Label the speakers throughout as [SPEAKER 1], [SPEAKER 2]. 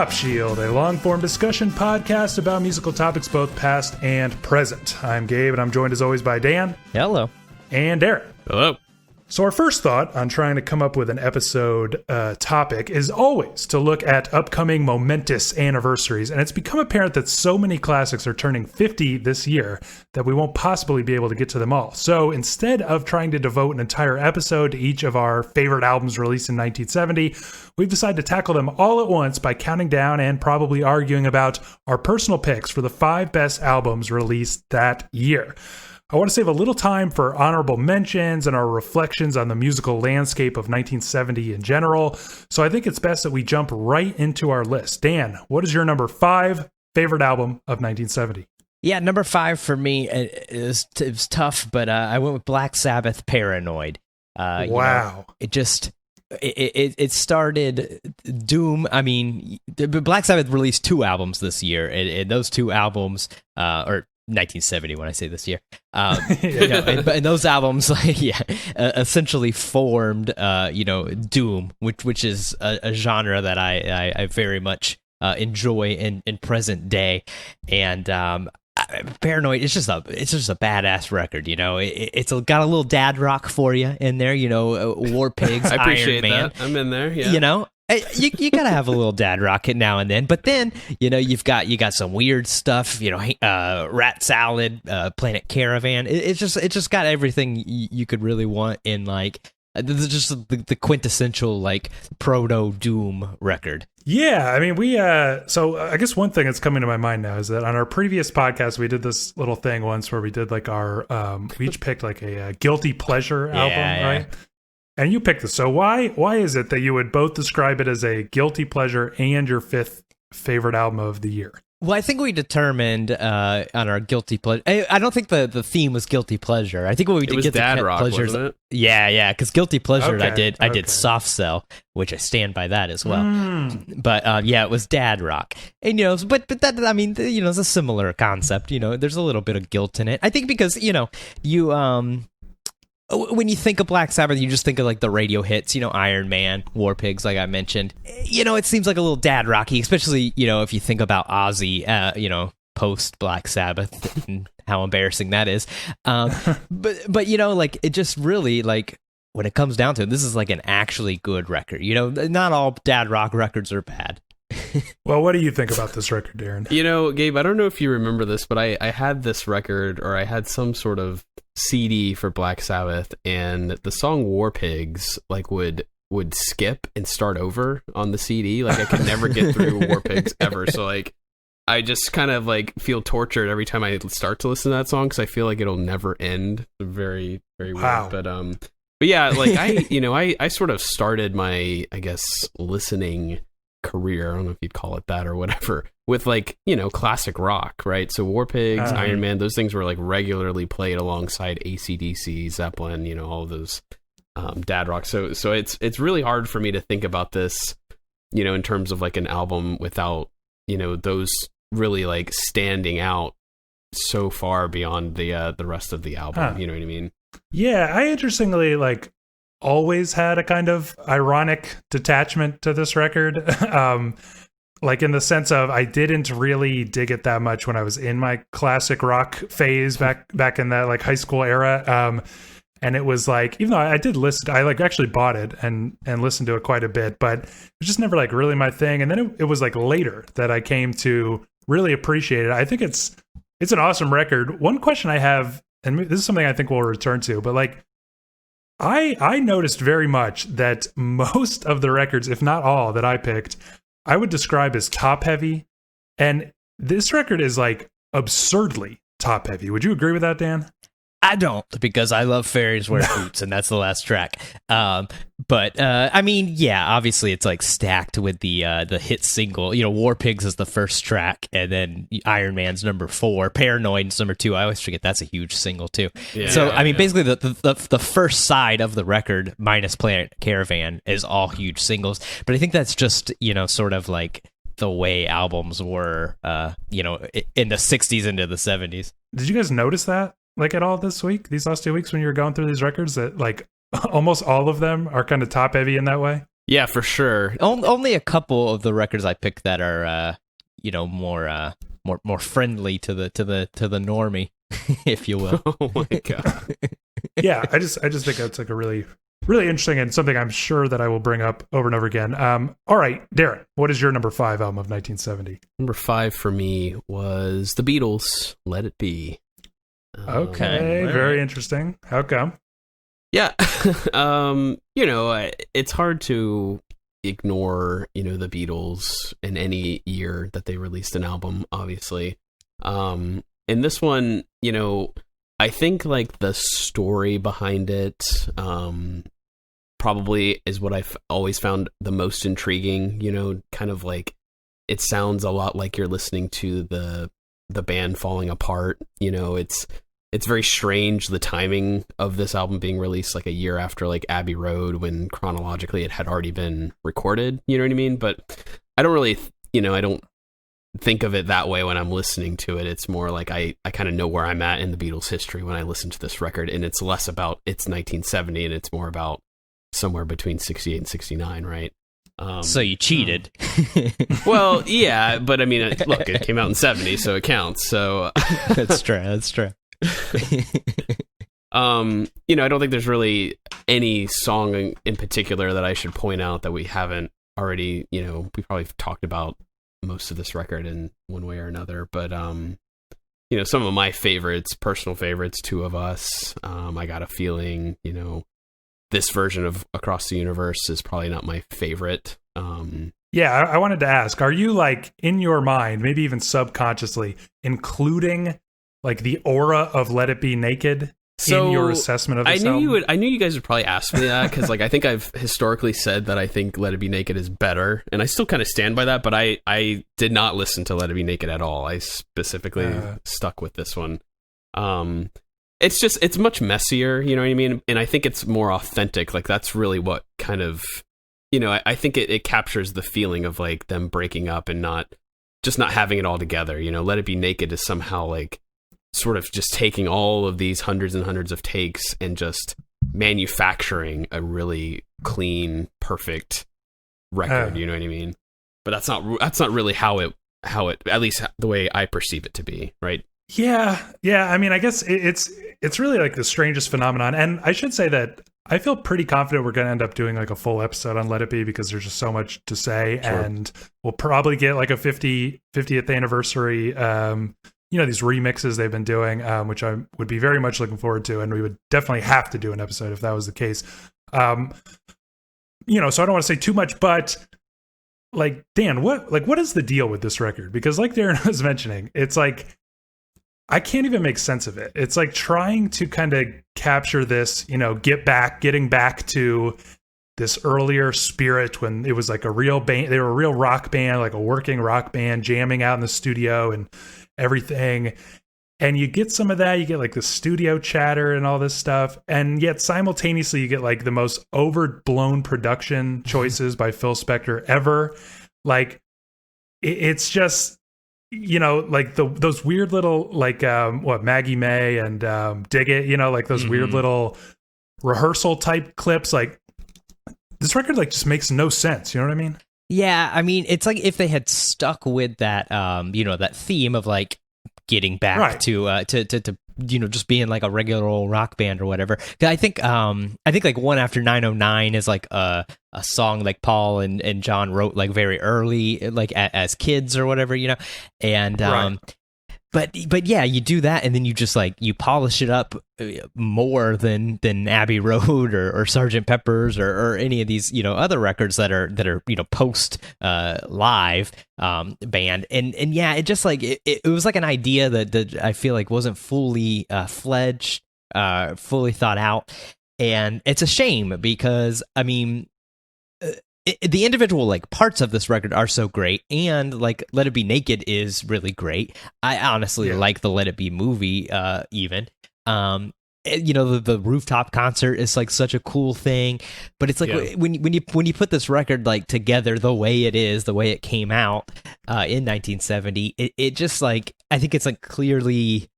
[SPEAKER 1] Pop Shield, a long-form discussion podcast about musical topics both past and present. I'm Gabe, and I'm joined as always by Dan.
[SPEAKER 2] Hello.
[SPEAKER 1] And Derek.
[SPEAKER 3] Hello.
[SPEAKER 1] So our first thought on trying to come up with an episode topic is always to look at upcoming momentous anniversaries, and it's become apparent that so many classics are turning 50 this year that we won't possibly be able to get to them all. So instead of trying to devote an entire episode to each of our favorite albums released in 1970, we've decided to tackle them all at once by counting down and probably arguing about our personal picks for the 5 best albums released that year. I want to save a little time for honorable mentions and our reflections on the musical landscape of 1970 in general, so I think it's best that we jump right into our list. Dan, what is your number 5 favorite album of 1970?
[SPEAKER 2] Yeah, number 5 for me, it was tough, but I went with Black Sabbath, Paranoid.
[SPEAKER 1] Wow.
[SPEAKER 2] It started Doom. I mean, Black Sabbath released 2 albums this year, and those 2 albums, or 1970 when I say this year, and those albums, essentially formed, Doom, which is a genre that I very much enjoy in present day, and Paranoid. It's just a badass record. It's got a little dad rock for you in there. War Pigs,
[SPEAKER 3] I appreciate
[SPEAKER 2] Iron Man.
[SPEAKER 3] that. I'm in there. Yeah.
[SPEAKER 2] You gotta have a little dad rocket now and then, but then you've got some weird stuff. Rat Salad, Planet Caravan. It's just got everything you could really want in this is just the quintessential proto Doom record.
[SPEAKER 1] Yeah, I mean, so I guess one thing that's coming to my mind now is that on our previous podcast, we did this little thing once where we did we each picked a guilty pleasure album, right? And you picked this. So why is it that you would both describe it as a guilty pleasure and your 5th favorite album of the year?
[SPEAKER 2] Well, I think we determined on our guilty pleasure. I don't think the theme was guilty pleasure. I think what we did get
[SPEAKER 3] dad rock,
[SPEAKER 2] pleasures.
[SPEAKER 3] Wasn't it?
[SPEAKER 2] Yeah, because guilty pleasure
[SPEAKER 1] Okay,
[SPEAKER 2] I did Soft Cell, which I stand by that as well. But it was dad rock, and but that, I mean, it's a similar concept. There's a little bit of guilt in it. I think because when you think of Black Sabbath, you just think of the radio hits, Iron Man, War Pigs, like I mentioned. It seems like a little dad rocky, especially, if you think about Ozzy, post Black Sabbath and how embarrassing that is. But it just really, when it comes down to it, this is an actually good record. Not all dad rock records are bad.
[SPEAKER 1] Well, what do you think about this record, Darren?
[SPEAKER 3] Gabe, I don't know if you remember this, but I had this record, or I had some sort of CD for Black Sabbath, and the song War Pigs would skip and start over on the CD. I could never get through War Pigs ever. So I just kind of feel tortured every time I start to listen to that song because I feel like it'll never end. Very, very
[SPEAKER 1] wow.
[SPEAKER 3] weird. But yeah, I sort of started my, I guess, listening career, I don't know if you'd call it that or whatever, with classic rock, right? So War Pigs, Iron Man, those things were regularly played alongside AC/DC, Zeppelin, all of those dad rock. So it's really hard for me to think about this, in terms of an album without those really standing out so far beyond the rest of the album. You know what I mean?
[SPEAKER 1] Yeah, I interestingly always had a kind of ironic detachment to this record. In the sense of I didn't really dig it that much when I was in my classic rock phase back in that high school era. And it was even though I did listen, I actually bought it and listened to it quite a bit, but it was just never really my thing. And then it was later that I came to really appreciate it. I think it's an awesome record. One question I have, and this is something I think we'll return to, but I noticed very much that most of the records, if not all, that I picked, I would describe as top heavy. And this record is absurdly top heavy. Would you agree with that, Dan?
[SPEAKER 2] I don't, because I love Fairies Wear Boots, and that's the last track. But I mean, yeah, obviously it's stacked with the hit single. War Pigs is the first track, and then Iron Man's number 4, Paranoid's number 2. I always forget that's a huge single too. Yeah, so I mean, basically the first side of the record minus Planet Caravan is all huge singles. But I think that's just sort of the way albums were, in the 60s into the 70s.
[SPEAKER 1] Did you guys notice that? At all these last 2 weeks when you were going through these records, that almost all of them are kind of top heavy in that way?
[SPEAKER 3] Yeah, for sure.
[SPEAKER 2] Only a couple of the records I picked that are more friendly to the normie, if you will.
[SPEAKER 3] Oh my god.
[SPEAKER 1] Yeah, I just think that's like a really interesting and something I'm sure that I will bring up over and over again. All right, Darren, what is your number 5 album of 1970?
[SPEAKER 3] Number 5 for me was The Beatles, Let It Be.
[SPEAKER 1] Okay, very interesting. How come?
[SPEAKER 3] Yeah, it's hard to ignore, the Beatles in any year that they released an album, obviously. And this one, I think like the story behind it probably is what I've always found the most intriguing, kind of like it sounds a lot like you're listening to the band falling apart. It's very strange, the timing of this album being released like a year after like Abbey Road, when chronologically it had already been recorded, you know what I mean? But I don't really, I don't think of it that way when I'm listening to it. It's more like I kind of know where I'm at in the Beatles history when I listen to this record, and it's less about it's 1970 and it's more about somewhere between 68 and 69, right?
[SPEAKER 2] So you cheated.
[SPEAKER 3] Well, yeah, but I mean, look, it came out in 70, so it counts. So
[SPEAKER 2] That's true.
[SPEAKER 3] I don't think there's really any song in particular that I should point out that we haven't already, we probably talked about most of this record in one way or another, but some of my favorites, personal favorites, Two of Us, I Got a Feeling, this version of Across the Universe is probably not my favorite.
[SPEAKER 1] Yeah, I wanted to ask, are you like in your mind, maybe even subconsciously, including like the aura of Let It Be Naked in your assessment of this album?
[SPEAKER 3] I knew you guys would probably ask me that, because like I think I've historically said that I think Let It Be Naked is better, and I still kind of stand by that, but I did not listen to Let It Be Naked at all. I specifically stuck with this one. It's much messier, you know what I mean? And I think it's more authentic. Like that's really what kind of, I think it captures the feeling of like them breaking up and not having it all together. Let It Be Naked is somehow like sort of just taking all of these hundreds and hundreds of takes and just manufacturing a really clean, perfect record. You know what I mean? But that's not really how it, at least the way I perceive it to be, right?
[SPEAKER 1] Yeah. I mean, I guess it's really like the strangest phenomenon. And I should say that I feel pretty confident we're going to end up doing like a full episode on Let It Be, because there's just so much to say. Sure. And we'll probably get like a 50th anniversary, these remixes they've been doing, which I would be very much looking forward to. And we would definitely have to do an episode if that was the case. So I don't want to say too much, but like, Dan, what is the deal with this record? Because like Darren was mentioning, it's like, I can't even make sense of it. It's like trying to kind of capture this, getting back to this earlier spirit when it was like a real band. They were a real rock band, like a working rock band, jamming out in the studio and everything. And you get some of that. You get like the studio chatter and all this stuff. And yet simultaneously you get like the most overblown production choices by Phil Spector ever. Like it's just, like those weird little like Maggie May and Dig It, like those weird little rehearsal type clips. Like this record like just makes no sense. You know what I mean?
[SPEAKER 2] Yeah, I mean, it's like if they had stuck with that, that theme of like getting back to just being like a regular old rock band or whatever. 'Cause I think like One After 909 is like a song like Paul and John wrote like very early, like as kids or whatever, and But yeah, you do that, and then you just like you polish it up more than Abbey Road or Sgt. Pepper's or any of these other records that are post live band, and yeah, it just like it was like an idea that I feel like wasn't fully fledged, fully thought out, and it's a shame because I mean. The individual like parts of this record are so great, and like Let It Be Naked is really great. I honestly like the Let It Be movie even. The rooftop concert is like such a cool thing, but it's like when you put this record like together the way it is, the way it came out in 1970, it just like I think it's like clearly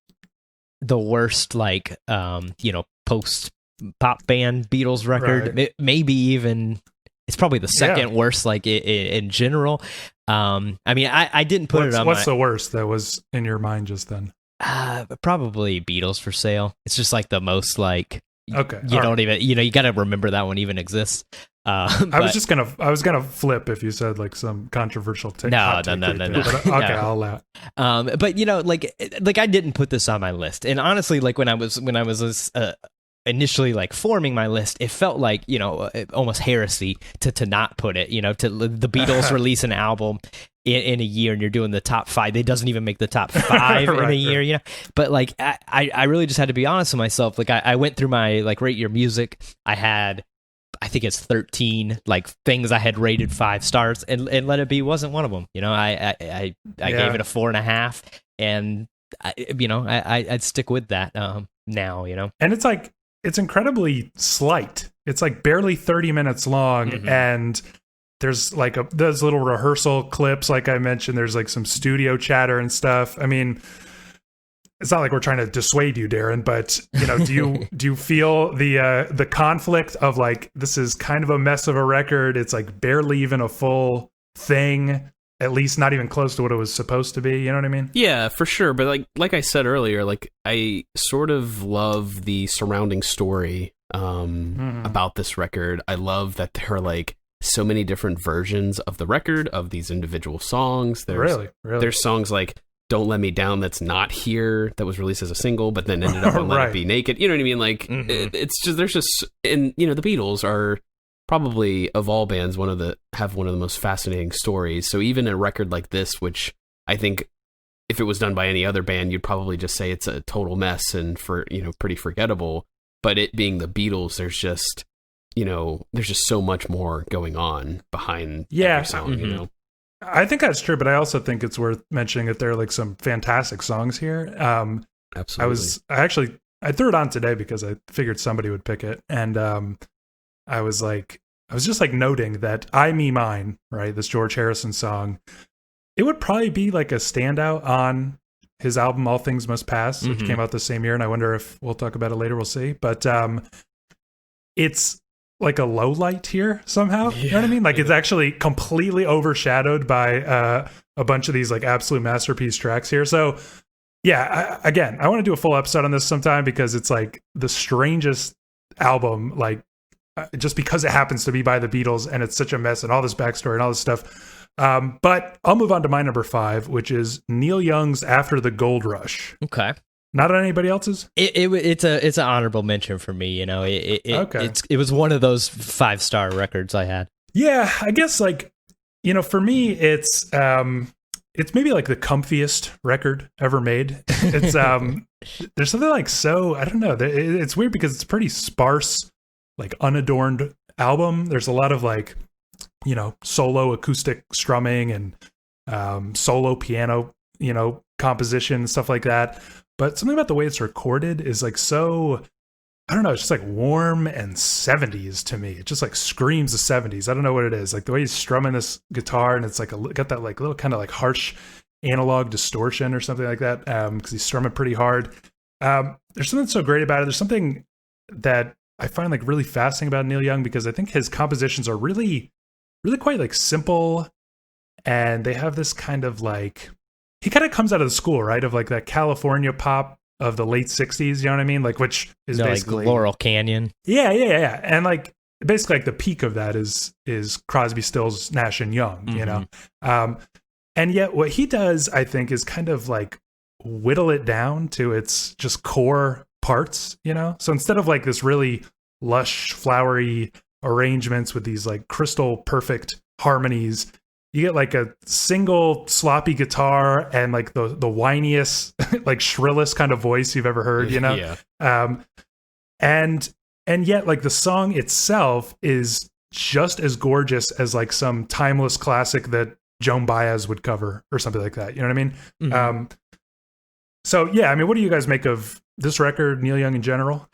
[SPEAKER 2] the worst like post pop band Beatles record, maybe even It's probably the second worst, like in general. I mean, I didn't put it on.
[SPEAKER 1] What's the worst that was in your mind just then?
[SPEAKER 2] Probably Beatles for Sale. It's just like the most like.
[SPEAKER 1] Okay.
[SPEAKER 2] You don't even, you got to remember that one even exists.
[SPEAKER 1] I was gonna flip if you said like some controversial take.
[SPEAKER 2] No.
[SPEAKER 1] Okay,
[SPEAKER 2] No.
[SPEAKER 1] I'll allow.
[SPEAKER 2] But like I didn't put this on my list, and honestly, like when I was initially like forming my list, it felt like almost heresy to not put it. To the Beatles release an album in a year, and you're doing the top 5. It doesn't even make the top 5 in a year, But like I really just had to be honest with myself. Like I went through my like rate your music. I think it's 13 like things I had rated 5 stars, and Let It Be wasn't one of them. I gave it a 4.5, and I'd stick with that now.
[SPEAKER 1] And it's like it's incredibly slight. It's like barely 30 minutes long, and there's like those little rehearsal clips, like I mentioned. There's like some studio chatter and stuff. I mean, it's not like we're trying to dissuade you, Darren, but do you feel the conflict of like, this is kind of a mess of a record? It's like barely even a full thing, at least not even close to what it was supposed to be. You know what I mean?
[SPEAKER 3] Yeah, for sure. But like I said earlier, like I sort of love the surrounding story about this record. I love that there are like so many different versions of the record of these individual songs.
[SPEAKER 1] Really?
[SPEAKER 3] There's songs like Don't Let Me Down that's not here, that was released as a single, but then ended up on Let It Be Naked. You know what I mean? Like, it's just, there's just, and the Beatles are probably, of all bands, have one of the most fascinating stories. So even a record like this, which I think if it was done by any other band, you'd probably just say it's a total mess and pretty forgettable. But it being the Beatles, there's just so much more going on behind every song,
[SPEAKER 1] I think that's true, but I also think it's worth mentioning that there are like some fantastic songs here.
[SPEAKER 3] Absolutely.
[SPEAKER 1] I threw it on today because I figured somebody would pick it, and I was just like noting that I Me Mine, right, this George Harrison song, it would probably be like a standout on his album All Things Must Pass, which came out the same year, and I wonder if we'll talk about it later. We'll see, but it's like a low light here somehow. You know what I mean? Like it's actually completely overshadowed by a bunch of these like absolute masterpiece tracks here. So yeah, I want to do a full episode on this sometime, because it's like the strangest album, like just because it happens to be by the Beatles and it's such a mess and all this backstory and all this stuff. But I'll move on to my number 5, which is Neil Young's After the Gold Rush.
[SPEAKER 2] Okay.
[SPEAKER 1] Not on anybody else's?
[SPEAKER 2] It's an honorable mention for me. It was one of those 5-star records I had.
[SPEAKER 1] Yeah, I guess like, for me, it's maybe like the comfiest record ever made. It's there's something like I don't know. It's weird because it's a pretty sparse, like unadorned album. There's a lot of like, solo acoustic strumming and solo piano, composition and stuff like that. But something about the way it's recorded is like so, I don't know, it's just like warm and 70s to me. It just like screams the 70s. I don't know what it is. Like the way he's strumming this guitar, and it's like got that like little kind of like harsh analog distortion or something like that, because he's strumming pretty hard. There's something so great about it. There's something that I find like really fascinating about Neil Young, because I think his compositions are really, really quite like simple, and they have this kind of like, he kind of comes out of the school, right, of like that California pop of the late 60s, you know what I mean? Like, which is basically
[SPEAKER 2] like Laurel Canyon.
[SPEAKER 1] Yeah. And like basically like the peak of that is Crosby, Stills, Nash and Young, and yet what he does, I think, is kind of like whittle it down to its just core parts, So instead of like this really lush, flowery arrangements with these like crystal perfect harmonies, you get like a single sloppy guitar and like the whiniest, like shrillest kind of voice you've ever heard,
[SPEAKER 3] Yeah.
[SPEAKER 1] And yet like the song itself is just as gorgeous as like some timeless classic that Joan Baez would cover or something like that. You know what I mean? So yeah, I mean, what do you guys make of this record, Neil Young in general?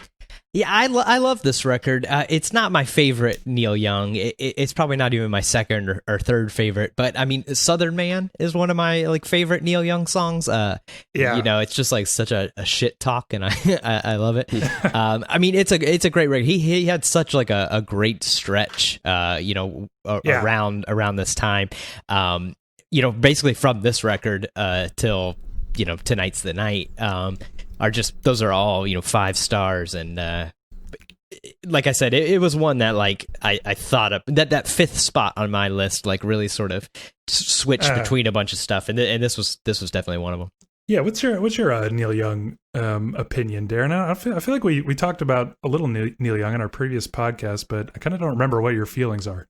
[SPEAKER 2] Yeah, I love this record. It's not my favorite Neil Young. It's probably not even my second or third favorite. But I mean, Southern Man is one of my like favorite Neil Young songs. It's just like such a shit talk, and I love it. I mean, it's a great record. He had such like a great stretch. Around this time. Basically from this record till Tonight's the Night. Those are all 5 stars, and like I said, it was one that like I thought of that fifth spot on my list, like really sort of switched between a bunch of stuff, and this was definitely one of them.
[SPEAKER 1] Yeah, what's your Neil Young opinion, Darren? I feel like we talked about a little Neil Young in our previous podcast, but I kind of don't remember what your feelings are.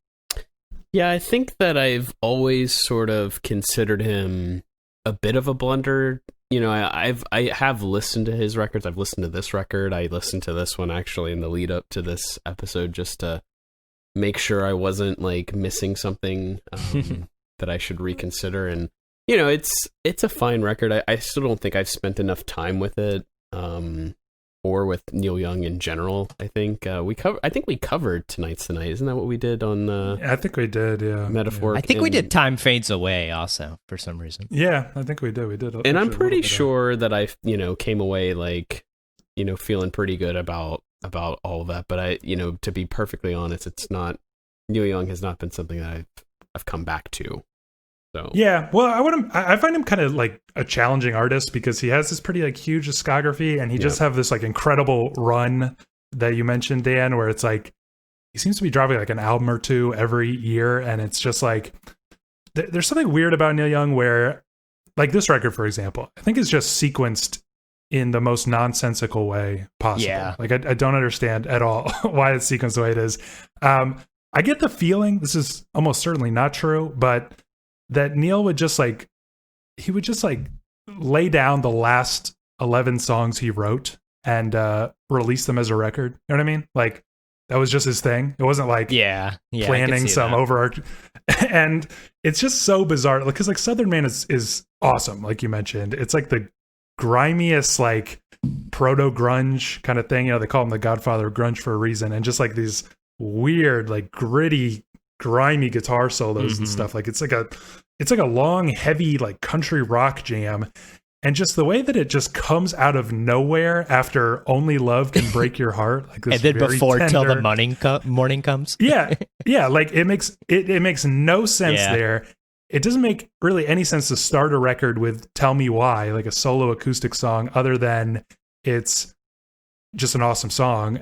[SPEAKER 3] Yeah, I think that I've always sort of considered him a bit of a blunder. I have listened to his records. I've listened to this record. I listened to this one actually in the lead up to this episode just to make sure I wasn't like missing something that I should reconsider. And it's a fine record. I still don't think I've spent enough time with it, or with Neil Young in general. I think we covered Tonight's the Night. Isn't that what we did on?
[SPEAKER 1] I think we did. Yeah,
[SPEAKER 3] Metaphor.
[SPEAKER 2] I think we did Time Fades Away also for some reason.
[SPEAKER 1] Yeah, I think we did. We did.
[SPEAKER 3] And I'm pretty sure that I came away like feeling pretty good about all of that. But I to be perfectly honest, it's not Neil Young has not been something that I've come back to. So
[SPEAKER 1] yeah, well, I find him kind of like a challenging artist because he has this pretty like huge discography, and he just have this like incredible run that you mentioned, Dan, where it's like he seems to be dropping like an album or two every year, and it's just like there's something weird about Neil Young where, like this record, for example, I think is just sequenced in the most nonsensical way possible. Yeah. Like I don't understand at all why it's sequenced the way it is. I get the feeling, this is almost certainly not true, but that Neil would just like lay down the last 11 songs he wrote and release them as a record. You know what I mean? Like that was just his thing. It wasn't like planning some overarching. And it's just so bizarre because like Southern Man is awesome, like you mentioned. It's like the grimiest like proto grunge kind of thing. They call him the Godfather of grunge for a reason. And just like these weird, like gritty, grimy guitar solos and stuff. Like it's like a long, heavy like country rock jam, and just the way that it just comes out of nowhere after Only Love Can Break Your Heart, like this,
[SPEAKER 2] and then before
[SPEAKER 1] tender,
[SPEAKER 2] Till the Morning Comes.
[SPEAKER 1] yeah, like it makes no sense there. It doesn't make really any sense to start a record with Tell Me Why, like a solo acoustic song, other than it's just an awesome song.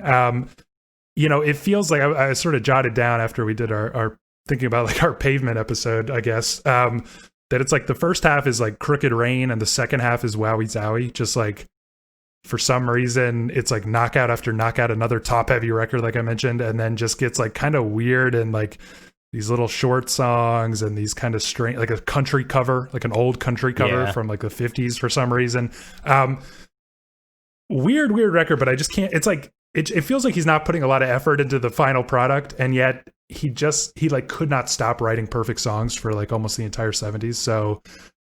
[SPEAKER 1] It feels like I sort of jotted down after we did our thinking about like our Pavement episode, I guess, that it's like the first half is like Crooked Rain and the second half is Wowie Zowie. Just like for some reason, it's like knockout after knockout, another top heavy record, like I mentioned, and then just gets like kind of weird and like these little short songs and these kind of strange, like a country cover, like an old country cover from like the 50s for some reason. Weird record, but I just can't, it's like, it feels like he's not putting a lot of effort into the final product, and yet he like could not stop writing perfect songs for like almost the entire 70s. So,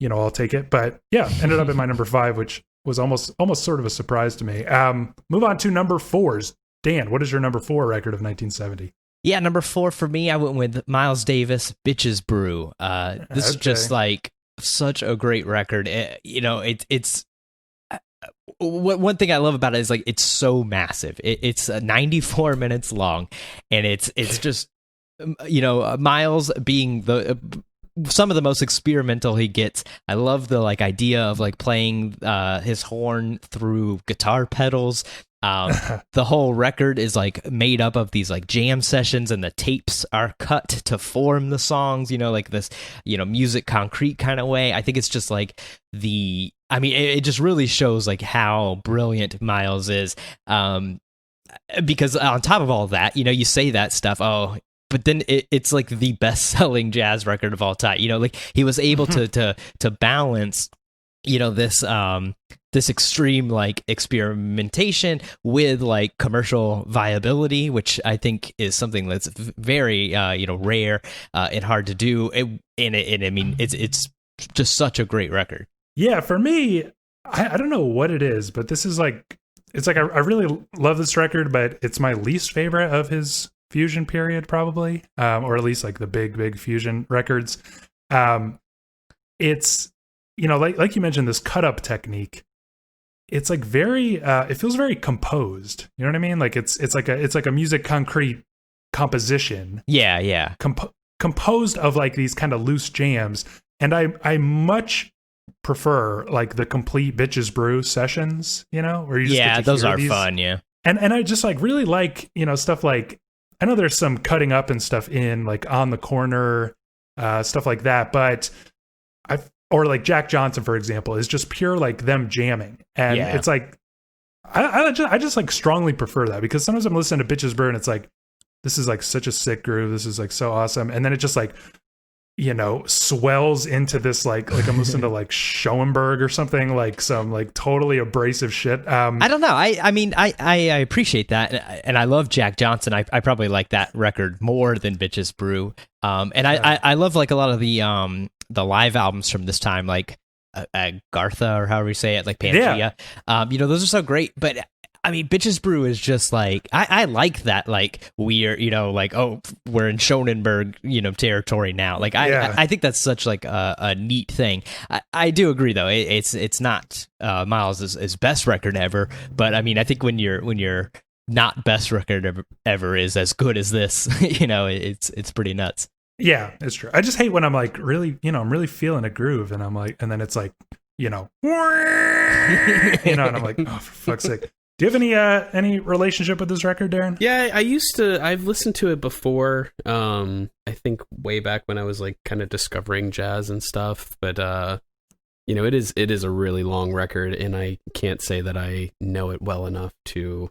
[SPEAKER 1] I'll take it. But yeah, ended up in my number 5, which was almost sort of a surprise to me. Move on to number 4s. Dan, what is your number 4 record of 1970?
[SPEAKER 2] Yeah, number 4 for me, I went with Miles Davis, Bitches Brew. This is just like such a great record. It's one thing I love about it is like it's so massive. It's 94 minutes long, and it's just Miles being some of the most experimental he gets. I love the like idea of like playing his horn through guitar pedals. The whole record is like made up of these like jam sessions, and the tapes are cut to form the songs, like this music concrete kind of way. I think it's just like it just really shows like how brilliant Miles is, because on top of all that, you say that stuff, but then it's like the best-selling jazz record of all time. Like he was able to balance this extreme like experimentation with like commercial viability, which I think is something that's very rare and hard to do. It's just such a great record.
[SPEAKER 1] Yeah, for me, I don't know what it is, but this is like it's like I really love this record, but it's my least favorite of his fusion period, probably, or at least like the big fusion records. It's, you know, like you mentioned, this cut up technique. It's like very, it feels very composed. You know what I mean? Like it's like a music concrete composition.
[SPEAKER 2] Yeah.
[SPEAKER 1] Composed of like these kind of loose jams, and I much prefer like the complete Bitches Brew sessions, you know, where you just get to
[SPEAKER 2] those
[SPEAKER 1] hear
[SPEAKER 2] are
[SPEAKER 1] these.
[SPEAKER 2] fun. Yeah,
[SPEAKER 1] and I just like really like, you know, stuff like, I know there's some cutting up and stuff in like On the Corner, stuff like that, but or like Jack Johnson, for example, is just pure like them jamming, and it's like I just like strongly prefer that, because sometimes I'm listening to Bitches Brew and it's like, this is like such a sick groove, this is like so awesome, and then it just like, you know, swells into this like I'm listening to like Schoenberg or something, like some like totally abrasive shit.
[SPEAKER 2] I don't know. I mean, I appreciate that, and I love Jack Johnson. I probably like that record more than Bitches Brew. And I love like a lot of the live albums from this time, like Gartha, or however you say it, like Pangea. You know, those are so great. But I mean, Bitches Brew is just like, I like that, like, we're, you know, like, oh, we're in Schoenberg, you know, territory now. Like, I think that's such like a neat thing. I do agree though. It's not Miles' best record ever, but I mean, I think when your not best record ever is as good as this, you know, it's pretty nuts.
[SPEAKER 1] Yeah, it's true. I just hate when I'm like really, you know, I'm really feeling a groove, and I'm like, and then it's like, you know, you know, and I'm like, oh, for fuck's sake. Do you have any relationship with this record, Darren?
[SPEAKER 3] Yeah, I've listened to it before. I think way back when I was like kind of discovering jazz and stuff, but you know, it is a really long record, and I can't say that I know it well enough to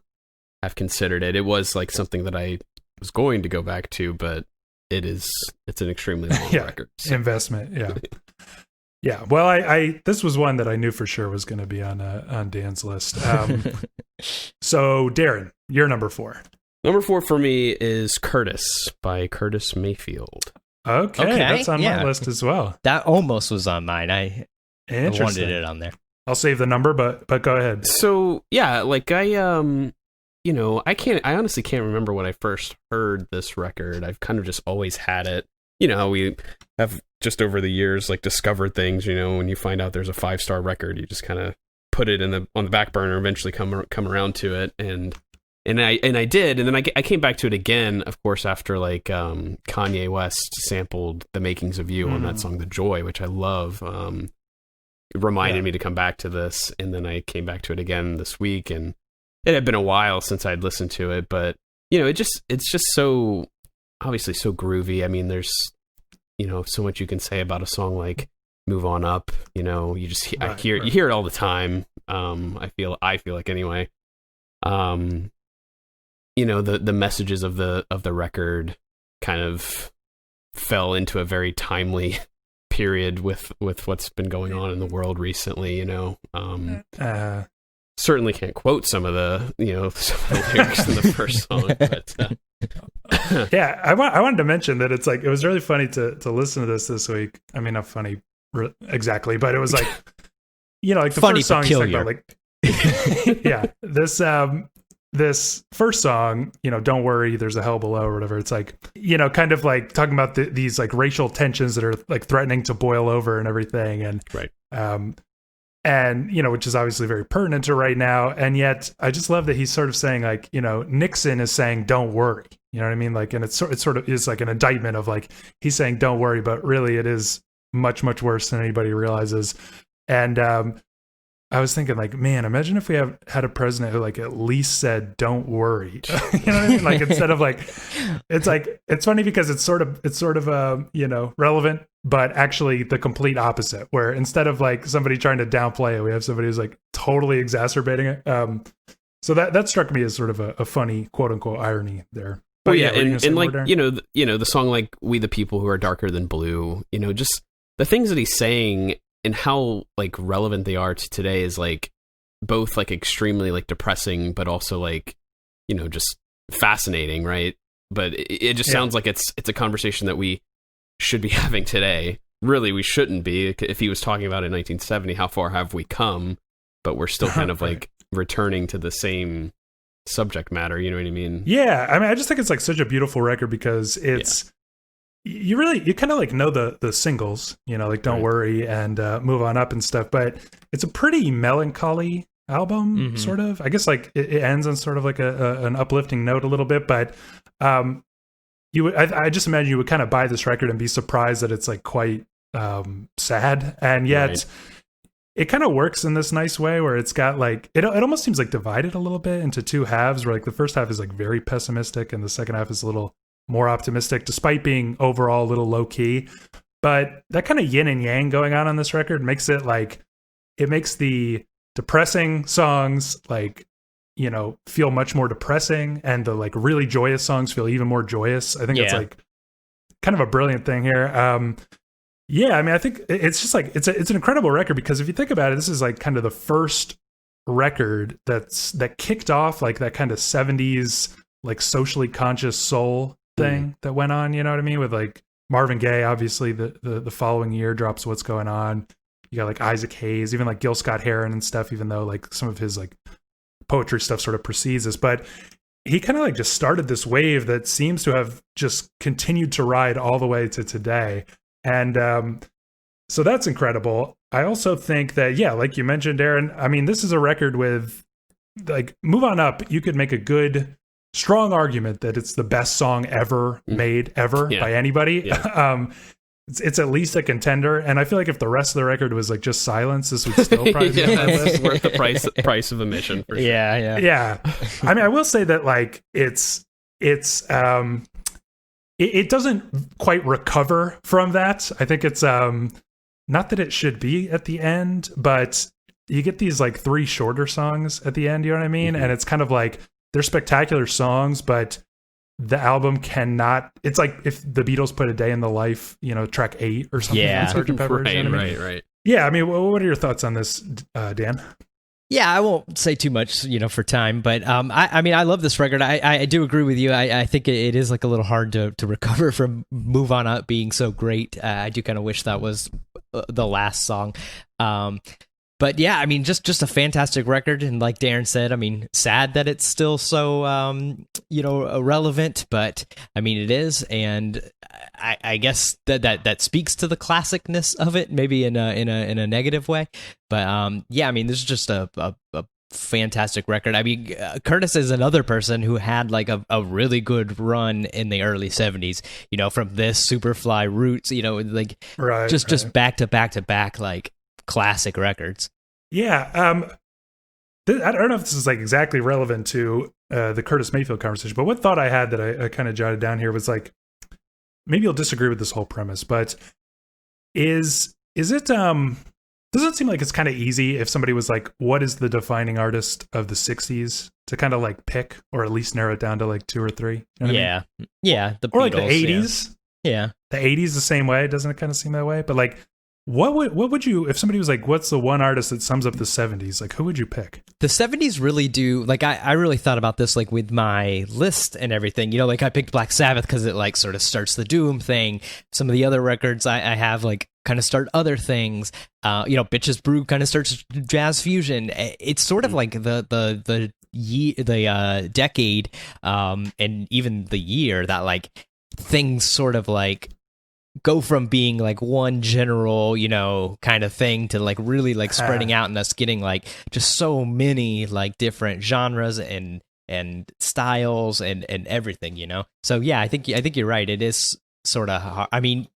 [SPEAKER 3] have considered it. It was like something that I was going to go back to, but it's an extremely long record. So.
[SPEAKER 1] Investment, yeah. Yeah, well, I this was one that I knew for sure was going to be on Dan's list. So, Darren, you're number 4.
[SPEAKER 3] Number 4 for me is Curtis by Curtis Mayfield.
[SPEAKER 1] Okay, that's on my list as well.
[SPEAKER 2] That almost was on mine. I wanted it on there.
[SPEAKER 1] I'll save the number, but go ahead.
[SPEAKER 3] So, yeah, like you know, I honestly can't remember when I first heard this record. I've kind of just always had it. You know, we have just over the years like discovered things, you know, when you find out there's a 5-star record, you just kind of put it on the back burner, eventually come around to it, and I did, and then I came back to it again, of course, after like Kanye West sampled The Makings of You on that song The Joy, which I love. It reminded me to come back to this, and then I came back to it again this week, and it had been a while since I'd listened to it, but you know, it's just so obviously so groovy. I mean, there's, you know, so much you can say about a song like Move On Up. You know, you just you hear it all the time. I feel like anyway. You know, the messages of the record kind of fell into a very timely period with what's been going on in the world recently. You know, certainly can't quote some of the lyrics in the first song, but.
[SPEAKER 1] Yeah, I wanted to mention that it's like, it was really funny to listen to this week. I mean, not funny exactly, but it was like, you know, like the
[SPEAKER 2] funny,
[SPEAKER 1] first song
[SPEAKER 2] he's
[SPEAKER 1] talking about, like, yeah, this first song, you know, Don't Worry, There's a Hell Below or whatever. It's like, you know, kind of like talking about these like racial tensions that are like threatening to boil over and everything, and
[SPEAKER 3] right.
[SPEAKER 1] And, you know, which is obviously very pertinent to right now. And yet I just love that he's sort of saying like, you know, Nixon is saying, don't worry. You know what I mean? Like, and it sort of is like an indictment of like, he's saying, don't worry, but really it is much, much worse than anybody realizes. And I was thinking like, man, imagine if we had a president who like at least said, don't worry. You know what I mean? Like, instead of like, it's funny because it's sort of you know, relevant, but actually the complete opposite, where instead of like somebody trying to downplay it, we have somebody who's like totally exacerbating it. So that struck me as sort of a funny quote unquote irony there.
[SPEAKER 3] But yeah, and like, you know, the song like We the People Who Are Darker Than Blue, you know, just the things that he's saying and how like relevant they are to today is like both like extremely like depressing, but also like, you know, just fascinating, right? But it just sounds like it's a conversation that we should be having today. Really, we shouldn't be. If he was talking about it in 1970, how far have we come? But we're still kind of like returning to the same subject matter. You know what I mean?
[SPEAKER 1] Yeah, I mean, I just think it's like such a beautiful record because it's you kind of like know the singles, you know, like Don't Worry and Move On Up and stuff, but it's a pretty melancholy album, sort of. I guess like it ends on sort of like an uplifting note a little bit, but I just imagine you would kind of buy this record and be surprised that it's like quite sad, and yet it kind of works in this nice way where it's got like it almost seems like divided a little bit into two halves, where like the first half is like very pessimistic and the second half is a little more optimistic, despite being overall a little low key. But that kind of yin and yang going on this record makes it like, it makes the depressing songs like, you know, feel much more depressing, and the like really joyous songs feel even more joyous. I think it's like kind of a brilliant thing here. Yeah, I mean, I think it's just like it's an incredible record, because if you think about it, this is like kind of the first record that kicked off like that kind of 70s like socially conscious soul thing that went on, you know what I mean? With like Marvin Gaye, obviously the following year drops What's Going On. You got like Isaac Hayes, even like Gil Scott-Heron and stuff, even though like some of his like poetry stuff sort of precedes this. But he kind of like just started this wave that seems to have just continued to ride all the way to today. And so that's incredible. I also think that, yeah, like you mentioned, Aaron, I mean, this is a record with like Move On Up. You could make a good, strong argument that it's the best song ever made by anybody. Yeah. It's at least a contender, and I feel like if the rest of the record was like just silence, this would still probably be on that list.
[SPEAKER 3] It's worth the price of admission for sure.
[SPEAKER 1] Yeah. I mean, I will say that like it doesn't quite recover from that. I think it's not that it should be at the end, but you get these like 3 shorter songs at the end, you know what I mean? And it's kind of like they're spectacular songs, but the album cannot. It's like if the Beatles put A Day in the Life, you know, track 8 or something on Sgt. Pepper's.
[SPEAKER 3] Right,
[SPEAKER 1] you know what I mean?
[SPEAKER 3] right.
[SPEAKER 1] Yeah, I mean, what are your thoughts on this, Dan?
[SPEAKER 2] Yeah, I won't say too much, you know, for time, but I mean, I love this record. I do agree with you. I think it is like a little hard to recover from Move On Up being so great. I do kind of wish that was the last song. But yeah, I mean, just a fantastic record, and like Darren said, I mean, sad that it's still so you know, irrelevant, but I mean, it is, and I guess that speaks to the classicness of it, maybe in a negative way. But yeah, I mean, this is just a fantastic record. I mean, Curtis is another person who had like a really good run in the early 70s, you know, from this Superfly Roots, you know, like just back to back like classic records.
[SPEAKER 1] Yeah. I don't know if this is like exactly relevant to the Curtis Mayfield conversation, but one thought I had that I kind of jotted down here was like, maybe you'll disagree with this whole premise, but is it doesn't seem like it's kind of easy if somebody was like, what is the defining artist of the 60s, to kind of like pick, or at least narrow it down to like 2 or 3? You know what I mean?
[SPEAKER 2] Yeah. The
[SPEAKER 1] or
[SPEAKER 2] Beatles,
[SPEAKER 1] like the 80s.
[SPEAKER 2] Yeah.
[SPEAKER 1] The 80s the same way. Doesn't it kind of seem that way? But like, what would you, if somebody was like, what's the one artist that sums up the 70s? Like, who would you pick?
[SPEAKER 2] The 70s really do, like, I really thought about this, like, with my list and everything. You know, like, I picked Black Sabbath because it, like, sort of starts the Doom thing. Some of the other records I have, like, kind of start other things. You know, Bitches Brew kind of starts jazz fusion. It's sort of like the decade, and even the year that, like, things sort of, like, go from being like one general, you know, kind of thing to like really like spreading out, and us getting like just so many like different genres and styles and everything, you know. So yeah, I think you're right. It is sort of hard. I mean,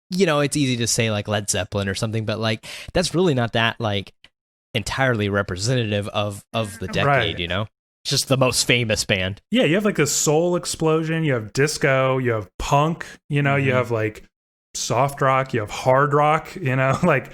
[SPEAKER 2] you know, it's easy to say like Led Zeppelin or something, but like that's really not that like entirely representative of the decade, you know. It's just the most famous band. Yeah,
[SPEAKER 1] you have like a soul explosion, you have disco, you have punk, you know, you have like soft rock, you have hard rock, you know. Like,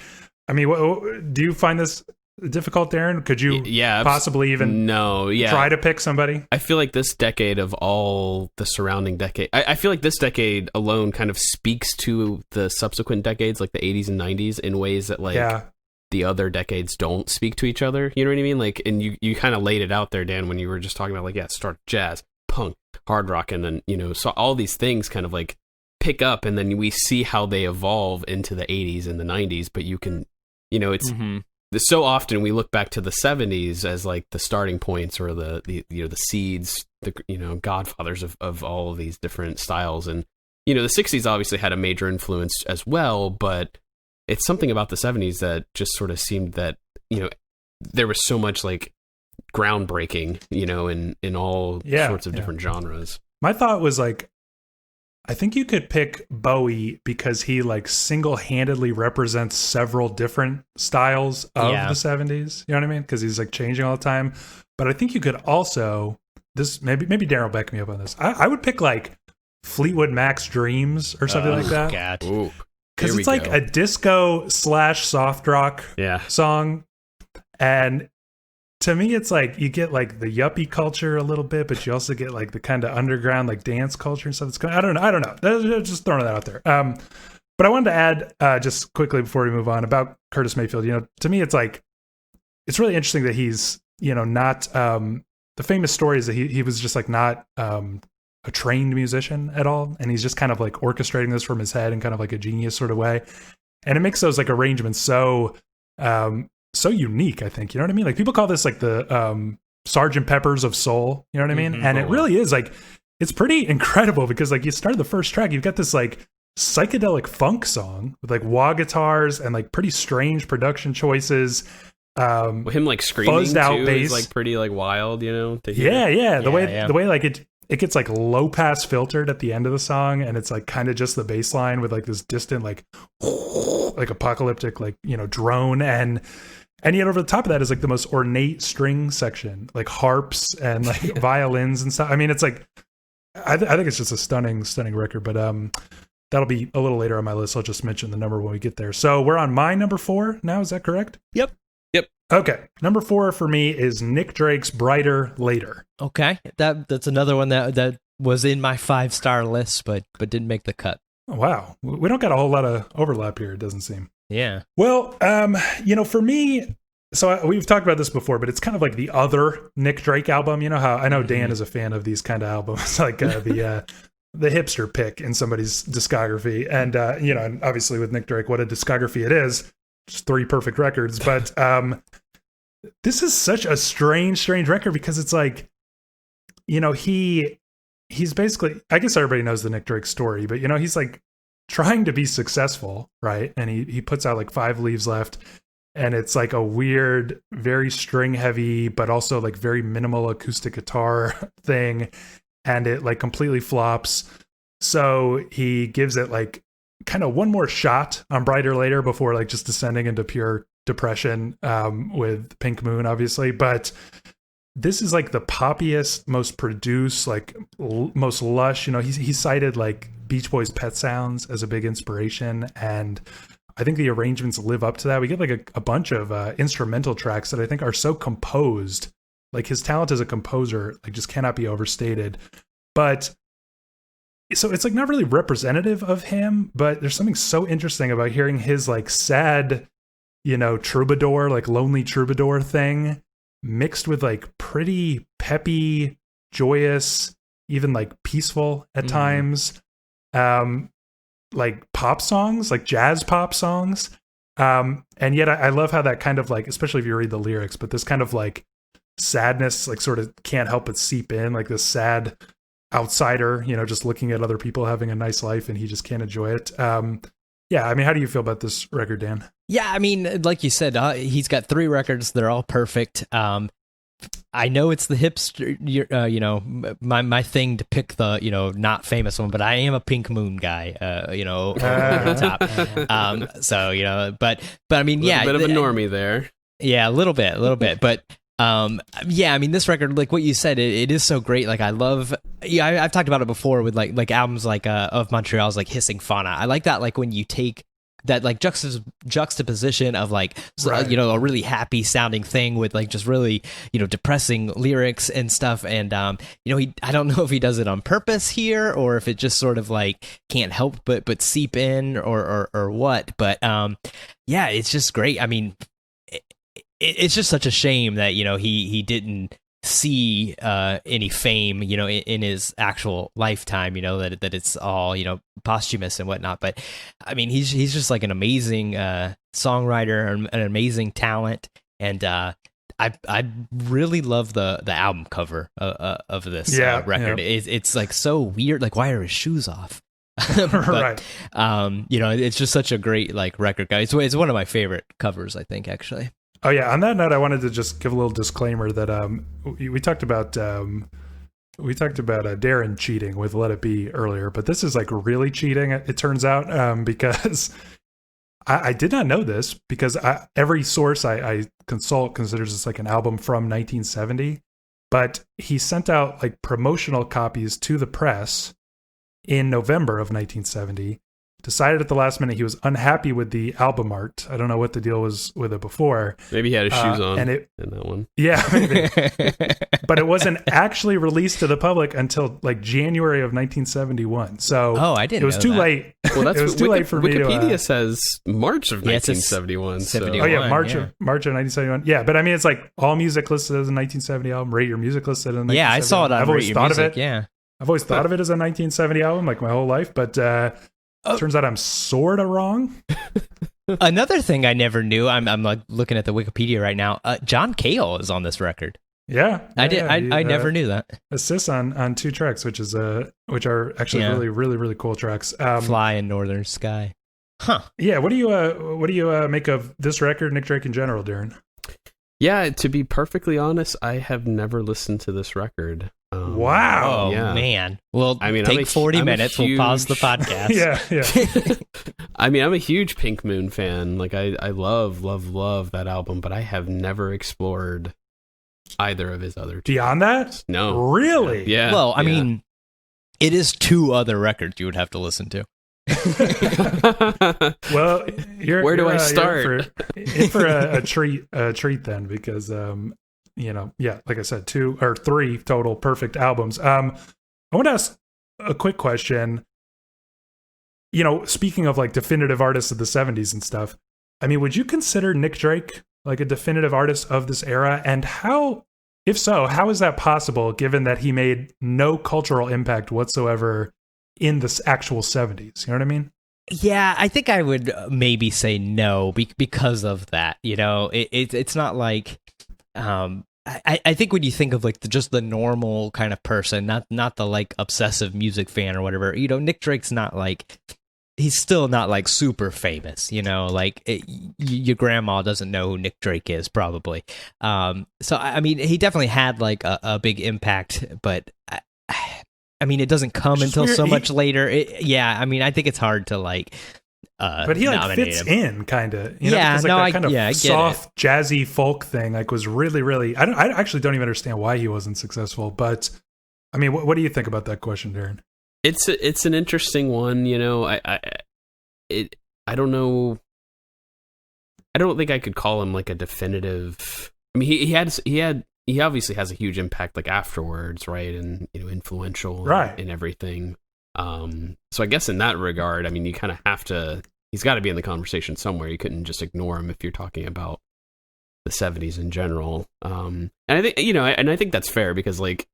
[SPEAKER 1] I mean, do you find this difficult, Darren? Could you possibly even try to pick somebody?
[SPEAKER 3] I feel like this decade of all the surrounding decade, I feel like this decade alone kind of speaks to the subsequent decades, like the 80s and 90s, in ways that like the other decades don't speak to each other. You know what I mean? Like, and you kind of laid it out there, Dan, when you were just talking about like, start jazz, punk, hard rock, and then, you know, so all these things kind of like pick up, and then we see how they evolve into the 80s and the 90s. But you can, you know, it's so often we look back to the 70s as like the starting points or the the seeds, the godfathers of all of these different styles. And the 60s obviously had a major influence as well, but it's something about the 70s that just sort of seemed that there was so much like groundbreaking in all sorts of different genres.
[SPEAKER 1] My thought was like, I think you could pick Bowie because he like single-handedly represents several different styles of the 70s. You know what I mean? Because he's like changing all the time. But I think you could also, this maybe Darren will back me up on this. I would pick like Fleetwood Mac's Dreams or something like that.
[SPEAKER 2] God.
[SPEAKER 1] Because it's like a disco / soft rock song. And to me, it's like you get like the yuppie culture a little bit, but you also get like the kind of underground like dance culture and stuff. It's going. I don't know. Just throwing that out there. But I wanted to add just quickly before we move on about Curtis Mayfield. To me, it's like it's really interesting that he's not the famous story is that he was just like not a trained musician at all, and he's just kind of like orchestrating this from his head in kind of like a genius sort of way, and it makes those like arrangements so unique, I think. You know what I mean? Like people call this like the Sgt. Pepper's of soul, you know what I mean? And it really is like, it's pretty incredible because like you start the first track, you've got this like psychedelic funk song with like wah guitars and like pretty strange production choices.
[SPEAKER 3] Him like screaming
[SPEAKER 1] fuzzed out
[SPEAKER 3] too
[SPEAKER 1] bass
[SPEAKER 3] is like pretty like wild, to hear.
[SPEAKER 1] Yeah. The way like it gets like low pass filtered at the end of the song, and it's like kind of just the bass line with like this distant like apocalyptic like drone, and yet over the top of that is like the most ornate string section, like harps and like violins and stuff. I mean, it's like I think it's just a stunning record, but that'll be a little later on my list. I'll just mention the number when we get there. So we're on my number 4 now, is that correct?
[SPEAKER 2] Yep.
[SPEAKER 1] Okay, number 4 for me is Nick Drake's Brighter Later.
[SPEAKER 2] Okay, that's another one that was in my 5-star list, but didn't make the cut.
[SPEAKER 1] Oh, wow, we don't got a whole lot of overlap here, it doesn't seem.
[SPEAKER 2] Yeah.
[SPEAKER 1] Well, for me, so we've talked about this before, but it's kind of like the other Nick Drake album. You know how I know Dan is a fan of these kind of albums, like the hipster pick in somebody's discography, and and obviously with Nick Drake, what a discography it is. Just 3 perfect records, but this is such a strange record because it's like, he's basically, I guess everybody knows the Nick Drake story, but he's like trying to be successful, right? And he puts out like 5 Leaves Left, and it's like a weird, very string heavy, but also like very minimal acoustic guitar thing, and it like completely flops. So he gives it like kind of one more shot on Brighter Later before like just descending into pure depression with Pink Moon, obviously. But this is like the poppiest, most produced, like most lush. He cited like Beach Boys' Pet Sounds as a big inspiration, and I think the arrangements live up to that. We get like a bunch of instrumental tracks that I think are so composed. Like his talent as a composer like just cannot be overstated. But so it's like not really representative of him, but there's something so interesting about hearing his like sad, troubadour, like lonely troubadour thing mixed with like pretty peppy, joyous, even like peaceful at times, like pop songs, like jazz pop songs. And yet I love how that kind of like, especially if you read the lyrics, but this kind of like sadness, like sort of can't help but seep in, like this sad outsider, just looking at other people having a nice life and he just can't enjoy it. Yeah, I mean, how do you feel about this record, Dan?
[SPEAKER 2] Yeah, I mean, like you said, he's got 3 records. They're all perfect. I know it's the hipster, my thing to pick the, not famous one, but I am a Pink Moon guy, over the top. So, but I mean,
[SPEAKER 3] a bit of a normie there.
[SPEAKER 2] Yeah, a little bit, but yeah, I mean, this record, like what you said, it is so great. Like I love, I've talked about it before with like albums like of Montreal's like Hissing Fauna. I like that, like when you take that like juxtaposition of like a really happy sounding thing with like just really depressing lyrics and stuff, and I don't know if he does it on purpose here or if it just sort of like can't help but seep in or what, but yeah, it's just great. I mean, it's just such a shame that he didn't see any fame, in his actual lifetime, that it's all, posthumous and whatnot. But I mean, he's just like an amazing songwriter, an amazing talent, and I really love the album cover of this record.
[SPEAKER 1] Yeah.
[SPEAKER 2] It's like so weird. Like, why are his shoes off?
[SPEAKER 1] Right.
[SPEAKER 2] It's just such a great like record, guys. It's one of my favorite covers, I think, actually.
[SPEAKER 1] Oh yeah. On that note, I wanted to just give a little disclaimer that we talked about Darren cheating with "Let It Be" earlier, but this is like really cheating. It turns out because I did not know this, because every source I consult considers this like an album from 1970, but he sent out like promotional copies to the press in November of 1970. Decided at the last minute he was unhappy with the album art. I don't know what the deal was with it before.
[SPEAKER 3] Maybe he had his shoes on
[SPEAKER 1] in
[SPEAKER 3] that one.
[SPEAKER 1] Yeah, maybe. But it wasn't actually released to the public until like January of 1971. So
[SPEAKER 2] I didn't.
[SPEAKER 1] It was too late.
[SPEAKER 3] Well, that's
[SPEAKER 1] it was too late for me to.
[SPEAKER 3] Wikipedia says March of 1971.
[SPEAKER 2] 71.
[SPEAKER 1] Oh yeah, March of 1971. Yeah, but I mean, it's like All Music listed as a 1970 album. Rate Your Music listed as a 1970.
[SPEAKER 2] Yeah, I saw it on
[SPEAKER 1] I've always
[SPEAKER 2] Rate Your
[SPEAKER 1] thought
[SPEAKER 2] Music,
[SPEAKER 1] of it.
[SPEAKER 2] Yeah,
[SPEAKER 1] I've always thought of it as a 1970 album, like my whole life. But turns out I'm sort of wrong.
[SPEAKER 2] Another thing I never knew. I'm like looking at the Wikipedia right now. John Cale is on this record.
[SPEAKER 1] Yeah,
[SPEAKER 2] I did. I never knew that.
[SPEAKER 1] Assists on 2 tracks, which are actually really, really, really cool tracks.
[SPEAKER 2] Fly in Northern Sky. Huh.
[SPEAKER 1] Yeah. What do you make of this record, Nick Drake in general, Darren?
[SPEAKER 3] Yeah, to be perfectly honest, I have never listened to this record.
[SPEAKER 1] Wow.
[SPEAKER 2] Oh
[SPEAKER 3] yeah.
[SPEAKER 2] Man. Well,
[SPEAKER 3] I mean,
[SPEAKER 2] take 40 minutes. We'll pause the podcast.
[SPEAKER 1] Yeah.
[SPEAKER 3] I mean, I'm a huge Pink Moon fan. Like, I love, love, love that album, but I have never explored either of his other two.
[SPEAKER 1] Beyond that?
[SPEAKER 3] No.
[SPEAKER 1] Really?
[SPEAKER 3] Yeah.
[SPEAKER 2] Well, I mean, it is 2 other records you would have to listen to.
[SPEAKER 1] Well,
[SPEAKER 3] where do I start?
[SPEAKER 1] In for a treat then, because like I said, 2 or 3 total perfect albums. I want to ask a quick question. Speaking of like definitive artists of the 70s and stuff, I mean, would you consider Nick Drake like a definitive artist of this era? And if so, how is that possible, given that he made no cultural impact whatsoever in the actual 70s? You know what I mean?
[SPEAKER 2] Yeah, I think I would maybe say no because of that. It's not like I think when you think of like just the normal kind of person, not the like obsessive music fan or whatever, Nick Drake's not like, he's still not like super famous, your grandma doesn't know who Nick Drake is probably. So I mean, he definitely had like a big impact, but I mean, it doesn't come until so much later. I mean, I think it's hard to like.
[SPEAKER 1] But he like fits in, kind of.
[SPEAKER 2] Yeah,
[SPEAKER 1] that kind of soft, jazzy folk thing like was really, really. I actually don't even understand why he wasn't successful. But I mean, what do you think about that question, Darren?
[SPEAKER 3] It's an interesting one. I don't know. I don't think I could call him like a definitive. I mean, he obviously has a huge impact like afterwards, right? And influential,
[SPEAKER 1] right,
[SPEAKER 3] and everything. So I guess in that regard, I mean, you kind of have to. He's got to be in the conversation somewhere. You couldn't just ignore him if you're talking about the 70s in general. And I think I think that's fair because like,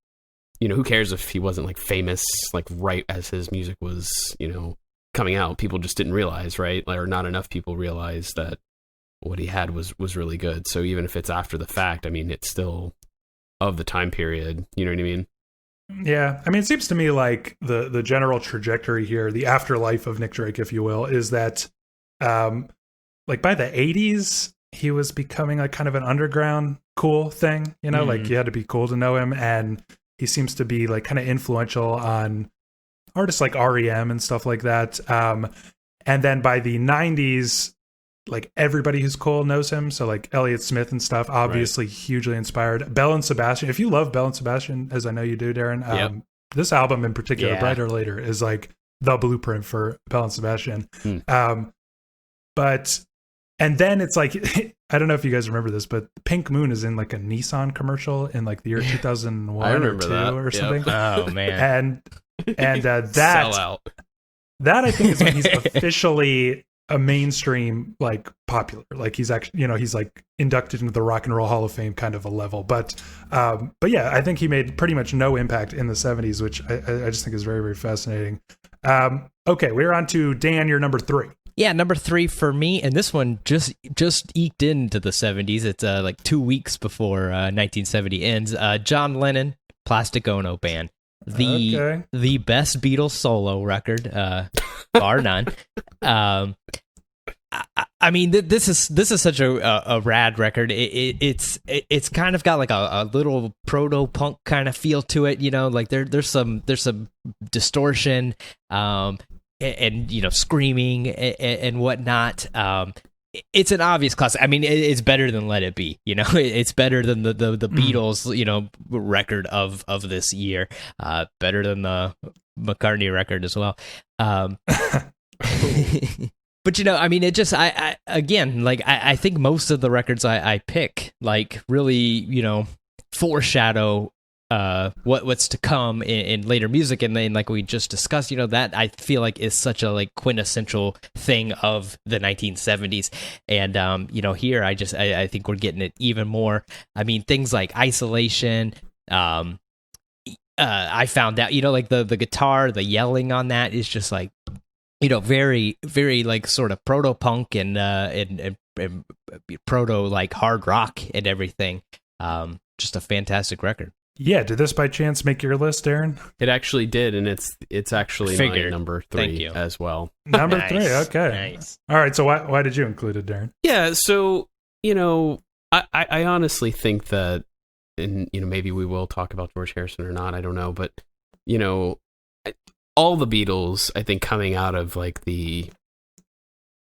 [SPEAKER 3] who cares if he wasn't like famous like right as his music was coming out? People just didn't realize, right? Or not enough people realized that what he had was really good. So even if it's after the fact, I mean, it's still of the time period. You know what I mean?
[SPEAKER 1] Yeah, I mean, it seems to me like the general trajectory here, the afterlife of Nick Drake, if you will, is that like by the 80s, he was becoming like kind of an underground cool thing, like you had to be cool to know him. And he seems to be like kind of influential on artists like REM and stuff like that. And then by the 90s, like everybody who's cool knows him. So like Elliott Smith and stuff, obviously hugely inspired. Belle and Sebastian. If you love Belle and Sebastian, as I know you do, Darren, this album in particular, Brighter or Later, is like the blueprint for Belle and Sebastian. And then it's like, I don't know if you guys remember this, but Pink Moon is in like a Nissan commercial in like the year 2001 or 2 or something.
[SPEAKER 2] Oh man.
[SPEAKER 1] And that,
[SPEAKER 3] sell out.
[SPEAKER 1] That I think is when he's officially a mainstream like popular, like he's actually, you know, he's like inducted into the Rock and Roll Hall of Fame kind of a level. But yeah, I think he made pretty much no impact in the 70s, which I just think is very, very fascinating. Okay, we're on to Dan, your number 3.
[SPEAKER 2] Yeah, number 3 for me, and this one just eked into the 70s. It's like 2 weeks before 1970 ends. John Lennon, Plastic Ono Band. The best Beatles solo record, bar none. I mean, this is such a rad record. It's kind of got like a little proto punk kind of feel to it. You know, like there's some distortion, and you know, screaming and whatnot. It's an obvious classic. I mean, it's better than Let It Be. You know, it's better than the Beatles, you know, record of this year. Better than the McCartney record as well. But you know, I mean, it just I again, like I think most of the records I pick like really, you know, foreshadow what's to come in later music, and then like we just discussed, you know, that I feel like is such a like quintessential thing of the 1970s. And you know, here I think we're getting it even more. I mean, things like Isolation, I found out, you know, like the guitar, the yelling on that is just like, you know, very, very like sort of proto punk and proto like hard rock and everything. Just a fantastic record.
[SPEAKER 1] Yeah, did this by chance make your list, Darren?
[SPEAKER 3] It actually did, and it's actually my number 3 as well.
[SPEAKER 1] Number
[SPEAKER 2] Nice.
[SPEAKER 1] 3, okay.
[SPEAKER 2] Nice.
[SPEAKER 1] All right, so why did you include it, Darren?
[SPEAKER 3] Yeah, so, you know, I honestly think that, and, you know, maybe we will talk about George Harrison or not, I don't know, but, you know, all the Beatles, I think, coming out of, like, the,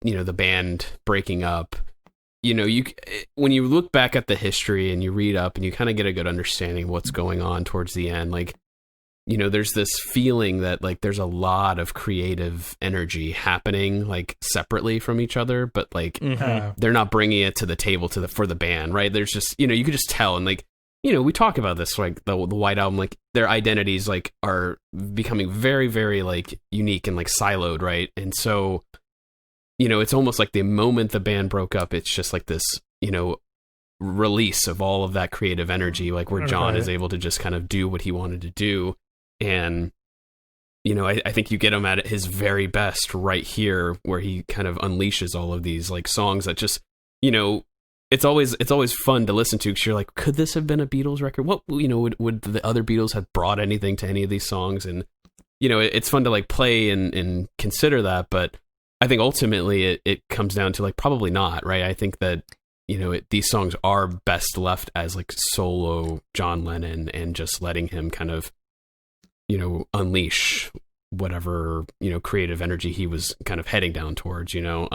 [SPEAKER 3] you know, the band breaking up, you know, when you look back at the history and you read up and you kind of get a good understanding of what's going on towards the end, like, you know, there's this feeling that like there's a lot of creative energy happening like separately from each other, but like they're not bringing it to the table for the band, right? There's just, you know, you could just tell, and like, you know, we talk about this, like the White Album, like their identities like are becoming very, very like unique and like siloed, right? And so, you know, it's almost like the moment the band broke up, it's just like this, you know, release of all of that creative energy, like where John is able to just kind of do what he wanted to do. And, you know, I think you get him at his very best right here, where he kind of unleashes all of these like songs that just, you know, it's always fun to listen to, because you're like, could this have been a Beatles record? What, you know, would the other Beatles have brought anything to any of these songs? And, you know, it's fun to like play and consider that, but I think ultimately it comes down to like probably not, right? I think that, you know, these songs are best left as like solo John Lennon, and just letting him kind of, you know, unleash whatever, you know, creative energy he was kind of heading down towards, you know.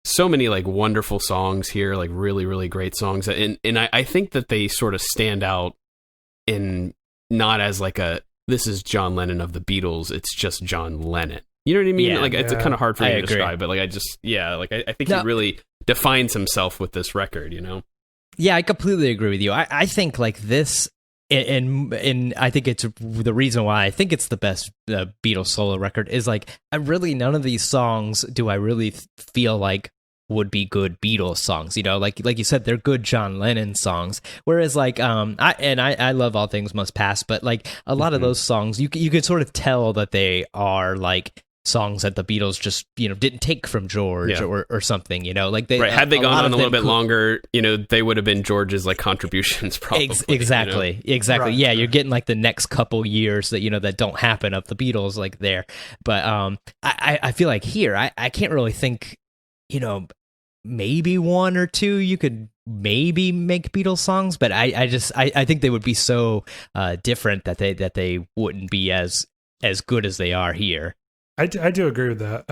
[SPEAKER 3] So many like wonderful songs here, like really, really great songs. And I think that they sort of stand out in not as like this is John Lennon of the Beatles, it's just John Lennon. You know what I mean?
[SPEAKER 2] Yeah,
[SPEAKER 3] like it's kind of hard for me to
[SPEAKER 2] agree.
[SPEAKER 3] describe, but like I think he really defines himself with this record, you know?
[SPEAKER 2] Yeah, I completely agree with you. I think like this, and I think it's the reason why I think it's the best Beatles solo record is like, really none of these songs do I really feel like would be good Beatles songs, you know, like you said, they're good John Lennon songs, whereas like I love All Things Must Pass, but like a lot of those songs you could sort of tell that they are like songs that the Beatles just, you know, didn't take from George or something, you know, like they
[SPEAKER 3] had they gone on a little bit longer, you know, they would have been George's like contributions probably.
[SPEAKER 2] Exactly.
[SPEAKER 3] You know?
[SPEAKER 1] Right.
[SPEAKER 2] Yeah, you're getting like the next couple years that, you know, that don't happen of the Beatles like there. But I feel like here I can't really think, you know, maybe one or two you could maybe make Beatles songs, but I think they would be so different that they wouldn't be as good as they are here.
[SPEAKER 1] I do agree with that.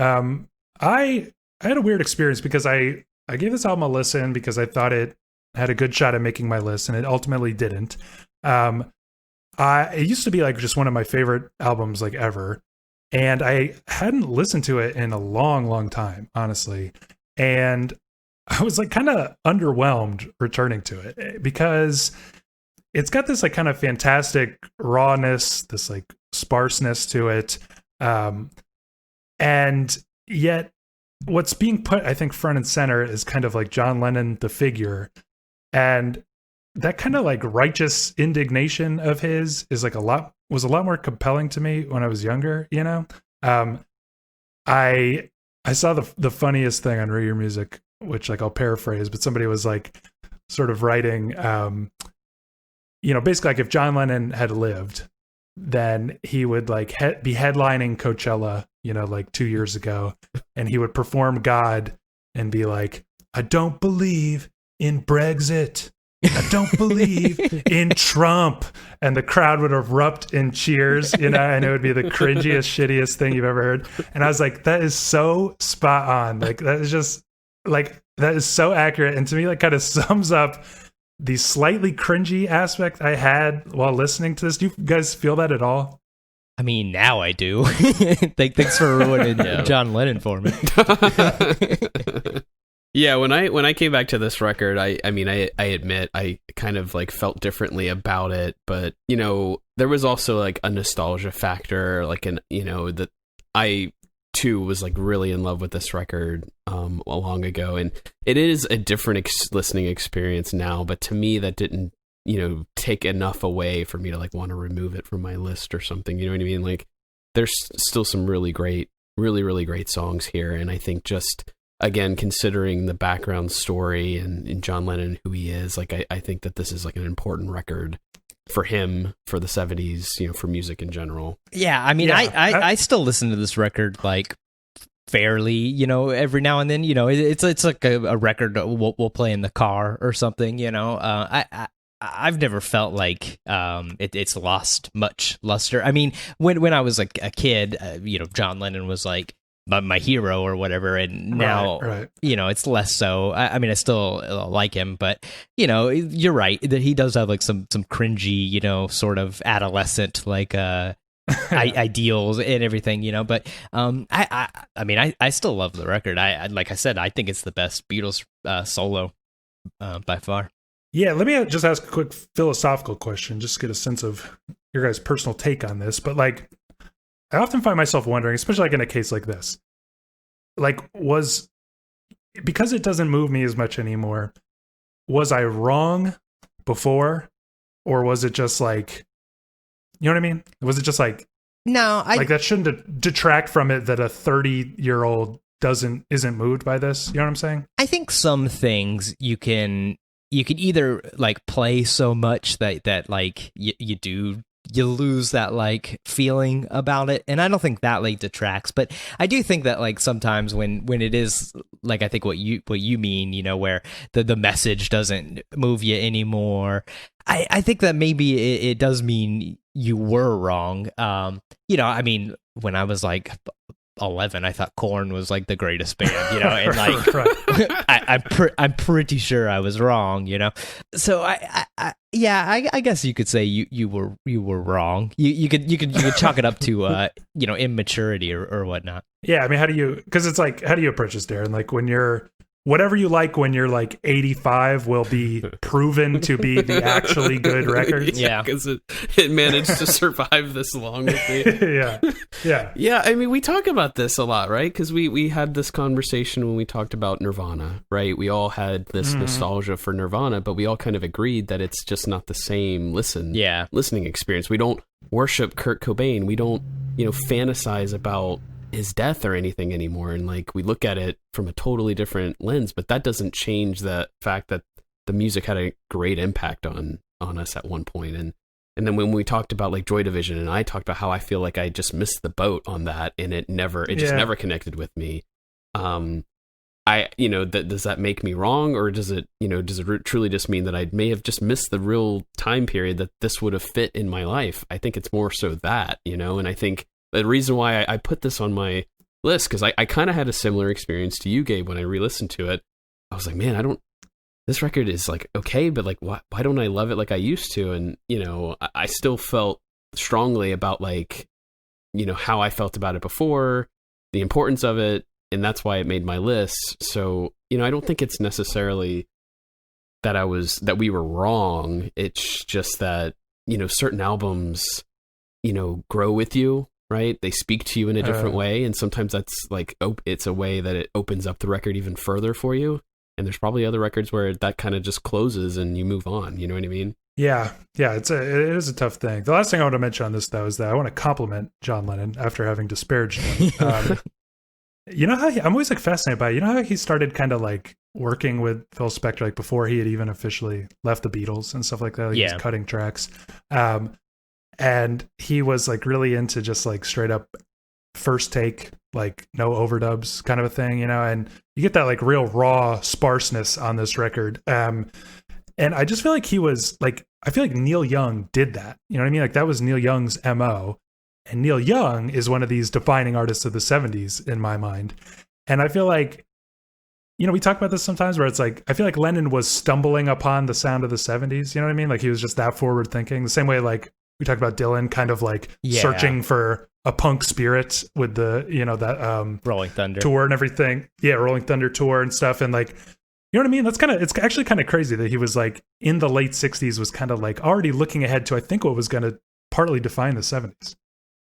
[SPEAKER 1] I had a weird experience because I gave this album a listen because I thought it had a good shot at making my list, and it ultimately didn't. It used to be like just one of my favorite albums like ever, and I hadn't listened to it in a long, long time, honestly. And I was like kind of underwhelmed returning to it because it's got this like kind of fantastic rawness, this like sparseness to it. And yet what's being put, I think, front and center is kind of like John Lennon, the figure. And that kind of like righteous indignation of his is like was a lot more compelling to me when I was younger, you know? I saw the funniest thing on Read Your Music, which like I'll paraphrase, but somebody was like sort of writing, basically like if John Lennon had lived, then he would like be headlining Coachella, like 2 years ago, and he would perform God and be like, I don't believe in Brexit. I don't believe in Trump. And the crowd would erupt in cheers, and it would be the cringiest, shittiest thing you've ever heard. And I was like, that is so spot on. Like, that is just like, that is so accurate. And to me, like, kind of sums up the slightly cringy aspect I had while listening to this. Do you guys feel that at all?
[SPEAKER 2] I mean, now I do. Thanks for ruining John Lennon for me.
[SPEAKER 3] Yeah, when I came back to this record, I admit I kind of like felt differently about it, but there was also like a nostalgia factor, like that I too was like really in love with this record long ago, and it is a different listening experience now, but to me that didn't take enough away for me to like want to remove it from my list or something. You know what I mean? Like there's still some really great songs here, and I think just again, considering the background story and John Lennon, who he is, like I think that this is like an important record for him, for the 70s, for music in general.
[SPEAKER 2] Yeah, I mean, yeah. I still listen to this record like fairly, every now and then. It's like a record we'll play in the car or something. I've never felt like it's lost much luster. I mean, when I was like a kid, John Lennon was like my hero or whatever, and now right. It's less so. I mean, I still like him, but you're right that he does have like some cringy, sort of adolescent like ideals and everything, but I still love the record. I like I said, I think it's the best Beatles solo by far.
[SPEAKER 1] Yeah, let me just ask a quick philosophical question, just to get a sense of your guys' personal take on this. But like, I often find myself wondering, especially like in a case like this, like because it doesn't move me as much anymore, was I wrong before, or was it just like, you know what I mean? Was it just like,
[SPEAKER 2] no,
[SPEAKER 1] like that shouldn't detract from it that a 30-year-old isn't moved by this? You know what I'm saying?
[SPEAKER 2] I think some things you can either like play so much that like you lose that like feeling about it, and I don't think that like detracts, but I do think that like sometimes when it is like, I think what you mean, where the message doesn't move you anymore, I think that maybe it does mean you were wrong. I mean, when I was like 11, I thought Korn was like the greatest band, and like I'm pretty sure I was wrong, So I guess you could say you were wrong. You could chalk it up to immaturity or whatnot.
[SPEAKER 1] Yeah, I mean, because it's like, how do you approach this, Darren? Like when whatever you like when you're like 85 will be proven to be the actually good records.
[SPEAKER 2] Yeah,
[SPEAKER 3] because it managed to survive this long with me. Yeah. I mean, we talk about this a lot, right? Because we had this conversation when we talked about Nirvana, right? We all had this nostalgia for Nirvana, but we all kind of agreed that it's just not the same listening experience. We don't worship Kurt Cobain. We don't fantasize about his death or anything anymore, and like we look at it from a totally different lens, but that doesn't change the fact that the music had a great impact on us at one point. And then when we talked about like Joy Division, and I talked about how I feel like I just missed the boat on that, and it just never connected with me. Does that make me wrong, or does it truly just mean that I may have just missed the real time period that this would have fit in my life? I think it's more so that, and I think the reason why I put this on my list, because I kind of had a similar experience to you, Gabe, when I re-listened to it. I was like, man, this record is like okay, but like why don't I love it like I used to? And I still felt strongly about like how I felt about it before, the importance of it, and that's why it made my list. So I don't think it's necessarily that we were wrong. It's just that certain albums grow with you, right? They speak to you in a different way, and sometimes that's like it's a way that it opens up the record even further for you. And there's probably other records where that kind of just closes and you move on. You know what I mean?
[SPEAKER 1] Yeah, it is a tough thing. The last thing I want to mention on this, though, is that I want to compliment John Lennon after having disparaged him. You know how I'm always like fascinated by it. You know how he started kind of like working with Phil Spector like before he had even officially left the Beatles and stuff like that. Like he was cutting tracks, and he was like really into just like straight up first take, like no overdubs kind of a thing, you know. And you get that like real raw sparseness on this record. And I just feel like he was like, I feel like Neil Young did that. You know what I mean? Like that was Neil Young's MO. And Neil Young is one of these defining artists of the 70s in my mind. And I feel like, you know, we talk about this sometimes where it's like, I feel like Lennon was stumbling upon the sound of the 70s. You know what I mean? Like he was just that forward thinking. The same way like we talked about Dylan kind of like searching for a punk spirit with the, you know, that
[SPEAKER 2] Rolling Thunder
[SPEAKER 1] tour and everything. Yeah, Rolling Thunder tour and stuff. And like, you know what I mean? It's actually kind of crazy that he was like in the late 60s was kind of like already looking ahead to, I think, what was going to partly define the 70s.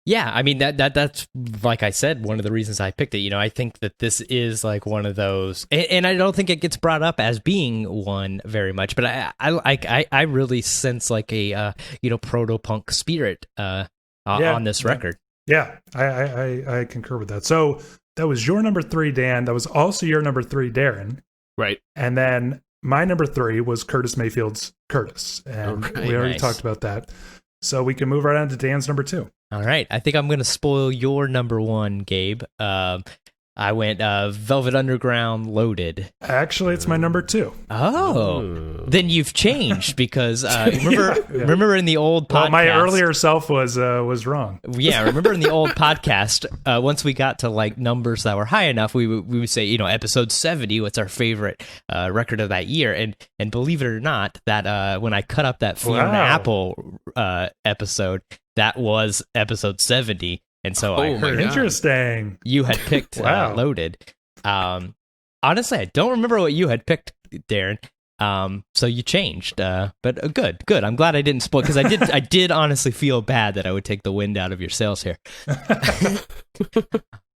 [SPEAKER 2] Yeah, I mean that's like I said, one of the reasons I picked it. You know, I think that this is like one of those, and I don't think it gets brought up as being one very much. But I really sense like a proto punk spirit on this record.
[SPEAKER 1] Yeah, I concur with that. So that was your number 3, Dan. That was also your number 3, Darren.
[SPEAKER 3] Right.
[SPEAKER 1] And then my number 3 was Curtis Mayfield's Curtis, and we already talked about that. So we can move right on to Dan's number 2.
[SPEAKER 2] All right. I think I'm going to spoil your number 1, Gabe. I went Velvet Underground Loaded.
[SPEAKER 1] Actually, it's my number 2.
[SPEAKER 2] Oh. Then you've changed because remember in the old podcast.
[SPEAKER 1] Well, my earlier self was wrong.
[SPEAKER 2] Yeah, remember in the old podcast, once we got to like numbers that were high enough, we would say, you know, episode 70, what's our favorite record of that year? And believe it or not, that when I cut up that Fiona Apple episode, that was episode 70. And so I heard
[SPEAKER 1] interesting.
[SPEAKER 2] You had picked Loaded. Honestly, I don't remember what you had picked, Darren. So you changed. But good. I'm glad I didn't spoil because I did honestly feel bad that I would take the wind out of your sails here. All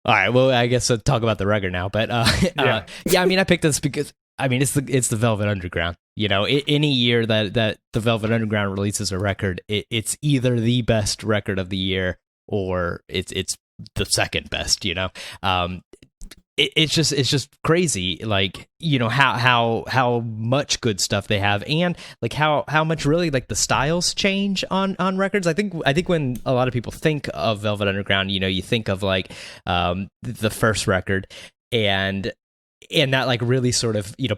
[SPEAKER 2] right. Well, I guess we'll talk about the record now. But I mean, I picked this because I mean it's the Velvet Underground. You know, any year that the Velvet Underground releases a record, it's either the best record of the year or it's the second best, you know. It's just crazy, like, you know, how much good stuff they have, and like how much really like the styles change on records. I think when a lot of people think of Velvet Underground, you know, you think of like the first record and that like really sort of, you know,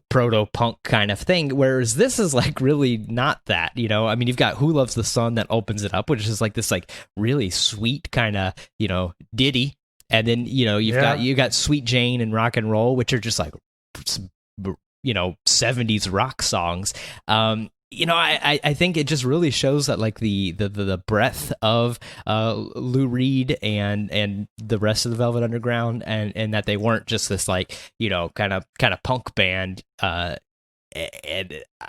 [SPEAKER 2] proto punk kind of thing, whereas this is like really not that, you know. I mean, you've got Who Loves the Sun that opens it up, which is like this like really sweet kind of, you know, ditty, and then, you know, you got Sweet Jane and Rock and Roll, which are just like, you know, 70s rock songs. You know, I think it just really shows that like the breadth of Lou Reed and the rest of the Velvet Underground, and that they weren't just this like, you know, kind of punk band. And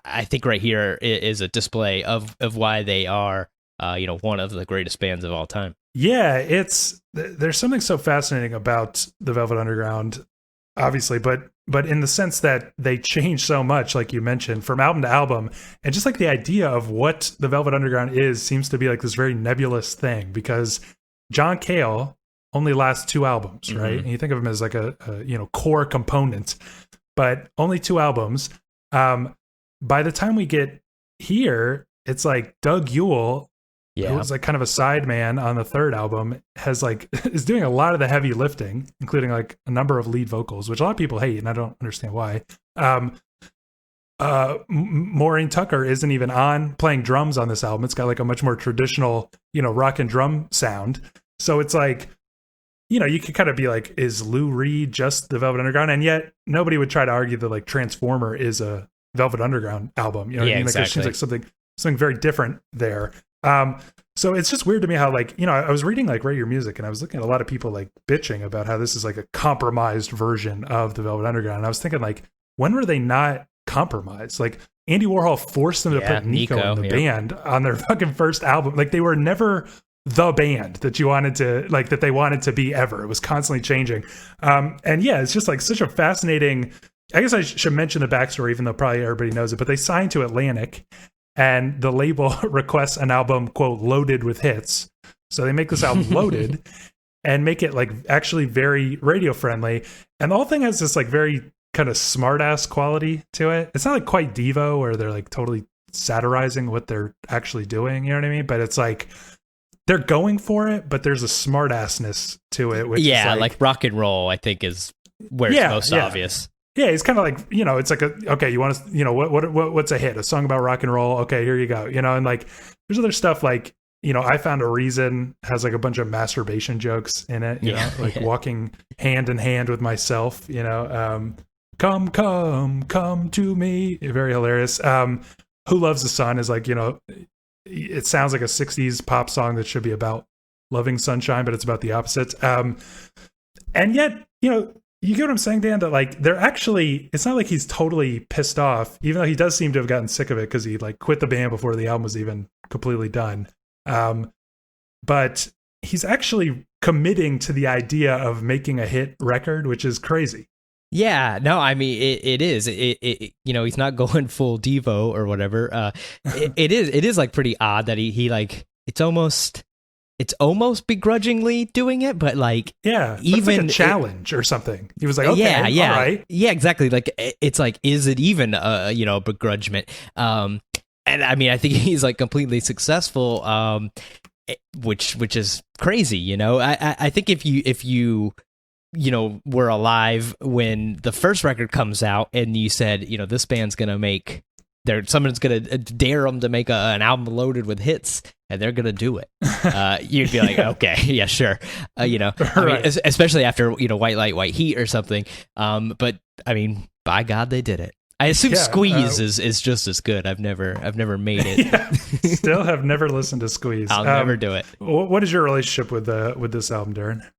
[SPEAKER 2] I think right here is a display of why they are, you know, one of the greatest bands of all time. Yeah, there's something so fascinating about the Velvet Underground, obviously, but in the sense that they change so much, like you mentioned, from album to album, and just like the idea of what the Velvet Underground is seems to be like this very nebulous thing, because John Cale only lasts 2 albums, right? Mm-hmm. And you think of him as like a you know, core component, but only 2 albums. By the time we get here, it's like Doug Yule, who was like kind of a sideman on the 3rd album, is doing a lot of the heavy lifting, including like a number of lead vocals, which a lot of people hate, and I don't understand why. Maureen Tucker isn't even playing drums on this album. It's got like a much more traditional, you know, rock and drum sound. So it's like, you know, you could kind of be like, is Lou Reed just the Velvet Underground? And yet nobody would try to argue that like Transformer is a Velvet Underground album. You know what I mean? Like, exactly.
[SPEAKER 1] It seems like something very different there. So it's just weird to me how, like, you know, I was reading like Rate Your Music, and I was looking at a lot of people like bitching about how this is like a compromised version of the Velvet Underground. And I was thinking, like, when were they not compromised? Like, Andy Warhol forced them to put Nico in the band on their fucking first album. Like, they were never the band that you wanted to like, that they wanted to be ever. It was constantly changing. And yeah, it's just like such a fascinating, I guess I should mention the backstory, even though probably everybody knows it, but they signed to Atlantic and the label requests an album, quote, loaded with hits. So they make this album Loaded and make it like actually very radio friendly. And the whole thing has this like very kind of smart ass quality to it. It's not like quite Devo where they're like totally satirizing what they're actually doing. You know what I mean? But it's like, they're going for it, but there's a smart assness to it. Which
[SPEAKER 2] yeah,
[SPEAKER 1] is
[SPEAKER 2] like rock and roll, I think is where it's most obvious.
[SPEAKER 1] Yeah, it's kind of like, you know, it's like okay, you want to, you know, what's a hit? A song about rock and roll. Okay, here you go. You know, and like there's other stuff like, you know, I Found a Reason has like a bunch of masturbation jokes in it, you know, like walking hand in hand with myself, you know, come to me. Very hilarious. Who Loves the Sun is like, you know, it sounds like a 60s pop song that should be about loving sunshine, but it's about the opposite. And yet, you know, you get what I'm saying, Dan, that like they're actually, it's not like he's totally pissed off, even though he does seem to have gotten sick of it because he like quit the band before the album was even completely done. But he's actually committing to the idea of making a hit record, which is crazy.
[SPEAKER 2] Yeah, no, I mean it is. It you know, he's not going full Devo or whatever. It is like pretty odd that he like it's almost begrudgingly doing it, but like
[SPEAKER 1] yeah,
[SPEAKER 2] even
[SPEAKER 1] it's like a challenge or something. He was like, okay,
[SPEAKER 2] yeah,
[SPEAKER 1] all right,
[SPEAKER 2] yeah, exactly. Like it's like, is it even you know, begrudgment? And I mean, I think he's like completely successful, which is crazy. You know, I think if you know, were alive when the first record comes out and you said, you know, this band's gonna make someone's gonna dare them to make an album loaded with hits and they're gonna do it, you'd be like, okay, yeah, sure. You know, I mean, especially after, you know, White Light, White Heat or something. But I mean, by God, they did it. I assume Squeeze is just as good. I've never made it.
[SPEAKER 1] Yeah, still have never listened to Squeeze.
[SPEAKER 2] I'll never do it.
[SPEAKER 1] What is your relationship with this album, Darren?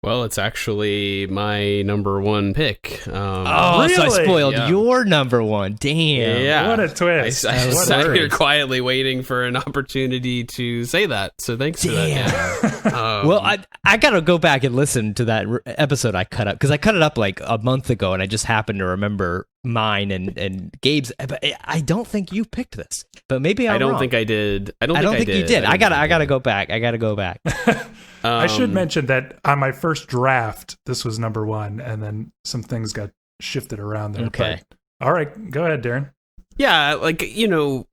[SPEAKER 3] Well, it's actually my number one pick.
[SPEAKER 2] Really? So I spoiled your number one. Damn.
[SPEAKER 3] Yeah.
[SPEAKER 1] What a twist.
[SPEAKER 3] I sat here quietly waiting for an opportunity to say that. So thanks for that.
[SPEAKER 2] Well, I got to go back and listen to that episode I cut up, because I cut it up like a month ago and I just happened to remember mine and Gabe's. But I don't think you picked this, but maybe I'm wrong.
[SPEAKER 3] Think I did. I don't think
[SPEAKER 2] you did. I gotta go back. I gotta go back.
[SPEAKER 1] I should mention that on my first draft, this was number one, and then some things got shifted around there.
[SPEAKER 2] Okay.
[SPEAKER 1] But, all right, go ahead, Darren.
[SPEAKER 3] Yeah, like, you know,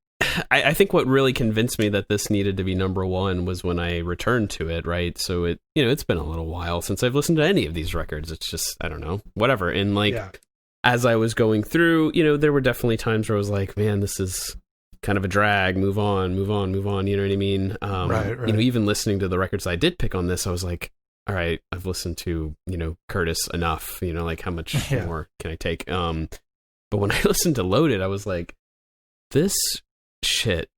[SPEAKER 3] I think what really convinced me that this needed to be number one was when I returned to it, right? So it, you know, it's been a little while since I've listened to any of these records. It's just, I don't know, whatever. And like, as I was going through, you know, there were definitely times where I was like, man, this is kind of a drag, move on, you know what I mean?
[SPEAKER 1] Right.
[SPEAKER 3] You know, even listening to the records I did pick on this, I was like, all right, I've listened to, you know, Curtis enough, you know, like how much more can I take? But when I listened to Loaded, I was like, this shit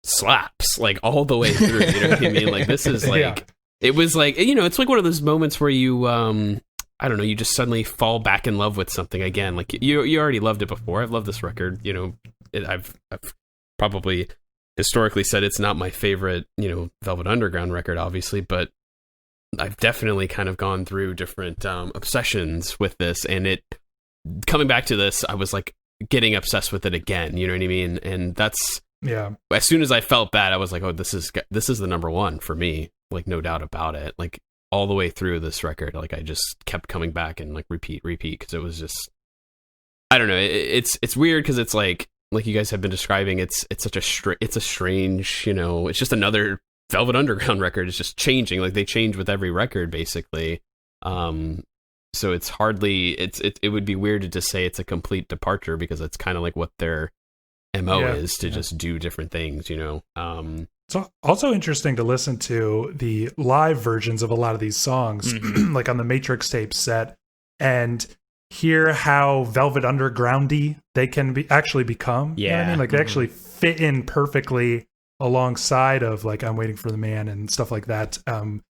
[SPEAKER 3] slaps, like all the way through, you know what I mean? Like, this is like, it was like, you know, it's like one of those moments where you, I don't know, you just suddenly fall back in love with something again. Like you already loved it before. I've loved this record, you know, I've probably historically said it's not my favorite, you know, Velvet Underground record, obviously, but I've definitely kind of gone through different obsessions with this, and it coming back to this, I was like getting obsessed with it again, you know what I mean? And that's, as soon as I felt that, I was like, oh, this is the number one for me, like no doubt about it. Like all the way through this record, like I just kept coming back and like repeat, because it was just, I don't know, it's weird because it's like you guys have been describing, it's such a strange, you know, it's just another Velvet Underground record. It's just changing, like they change with every record basically. So it's hardly, it would be weird to just say it's a complete departure, because it's kind of like what their MO is to just do different things, you know.
[SPEAKER 1] It's also interesting to listen to the live versions of a lot of these songs, like on the Matrix tape set, and hear how Velvet Undergroundy they can actually become.
[SPEAKER 2] Yeah.
[SPEAKER 1] You know what I mean? Like they actually fit in perfectly alongside of like I'm Waiting for the Man and stuff like that.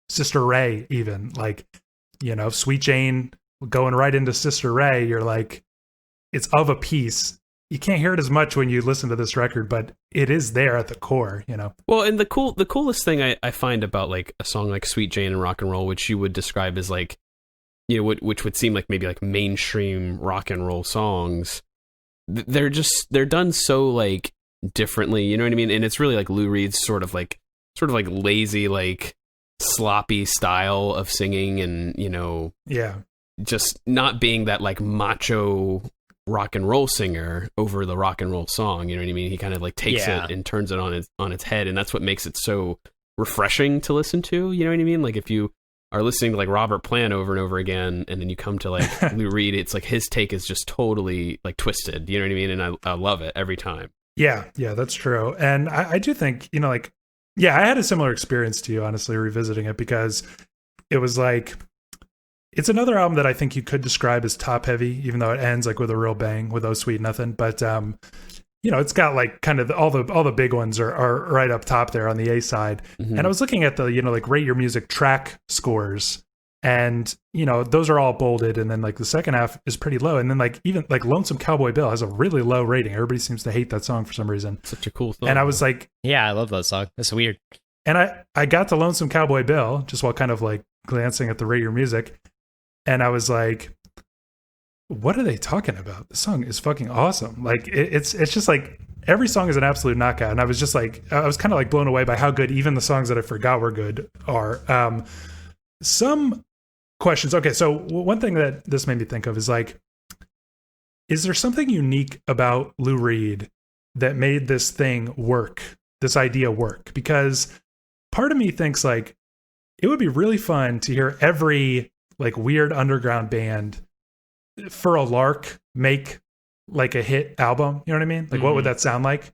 [SPEAKER 1] Sister Ray, even, like, you know, Sweet Jane going right into Sister Ray, you're like, it's of a piece. you can't hear it as much when you listen to this record, but it is there at the core, you know.
[SPEAKER 3] Well, and the coolest thing I find about like a song like Sweet Jane and Rock and Roll, which you would describe as like, you know, which would seem like maybe like mainstream rock and roll songs, they're done so like differently, you know what I mean? And it's really like Lou Reed's sort of like lazy, like sloppy style of singing, and, you know, just not being that like macho rock and roll singer over the rock and roll song, you know what I mean? He kind of like takes it and turns it on its head, and that's what makes it so refreshing to listen to, you know what I mean? Like if you are listening to like Robert Plant over and over again, and then you come to like Lou Reed, it's like his take is just totally like twisted, you know what I mean? And I love it every time.
[SPEAKER 1] Yeah, that's true. And I do think, you know, like, I had a similar experience to you, honestly, revisiting it, because it was like, it's another album that I think you could describe as top heavy, even though it ends like with a real bang with Oh Sweet Nothing. But, you know, it's got like kind of all the big ones are right up top there on the A side. Mm-hmm. And I was looking at the, you know, like Rate Your Music track scores, and, you know, those are all bolded. And then like the second half is pretty low. And then like even like Lonesome Cowboy Bill has a really low rating. Everybody seems to hate that song for some reason.
[SPEAKER 3] Such a cool song.
[SPEAKER 1] And I was like,
[SPEAKER 2] yeah, I love that song. That's weird.
[SPEAKER 1] And I got to Lonesome Cowboy Bill just while kind of like glancing at the Rate Your Music. And I was like, what are they talking about? The song is fucking awesome. Like it's just like every song is an absolute knockout. And I was just like, I was kind of like blown away by how good even the songs that I forgot were good are. Some questions. Okay, so one thing that this made me think of is like, is there something unique about Lou Reed that made this thing work, this idea work? Because part of me thinks like it would be really fun to hear every like weird underground band for a lark make like a hit album. You know what I mean? Like, what would that sound like?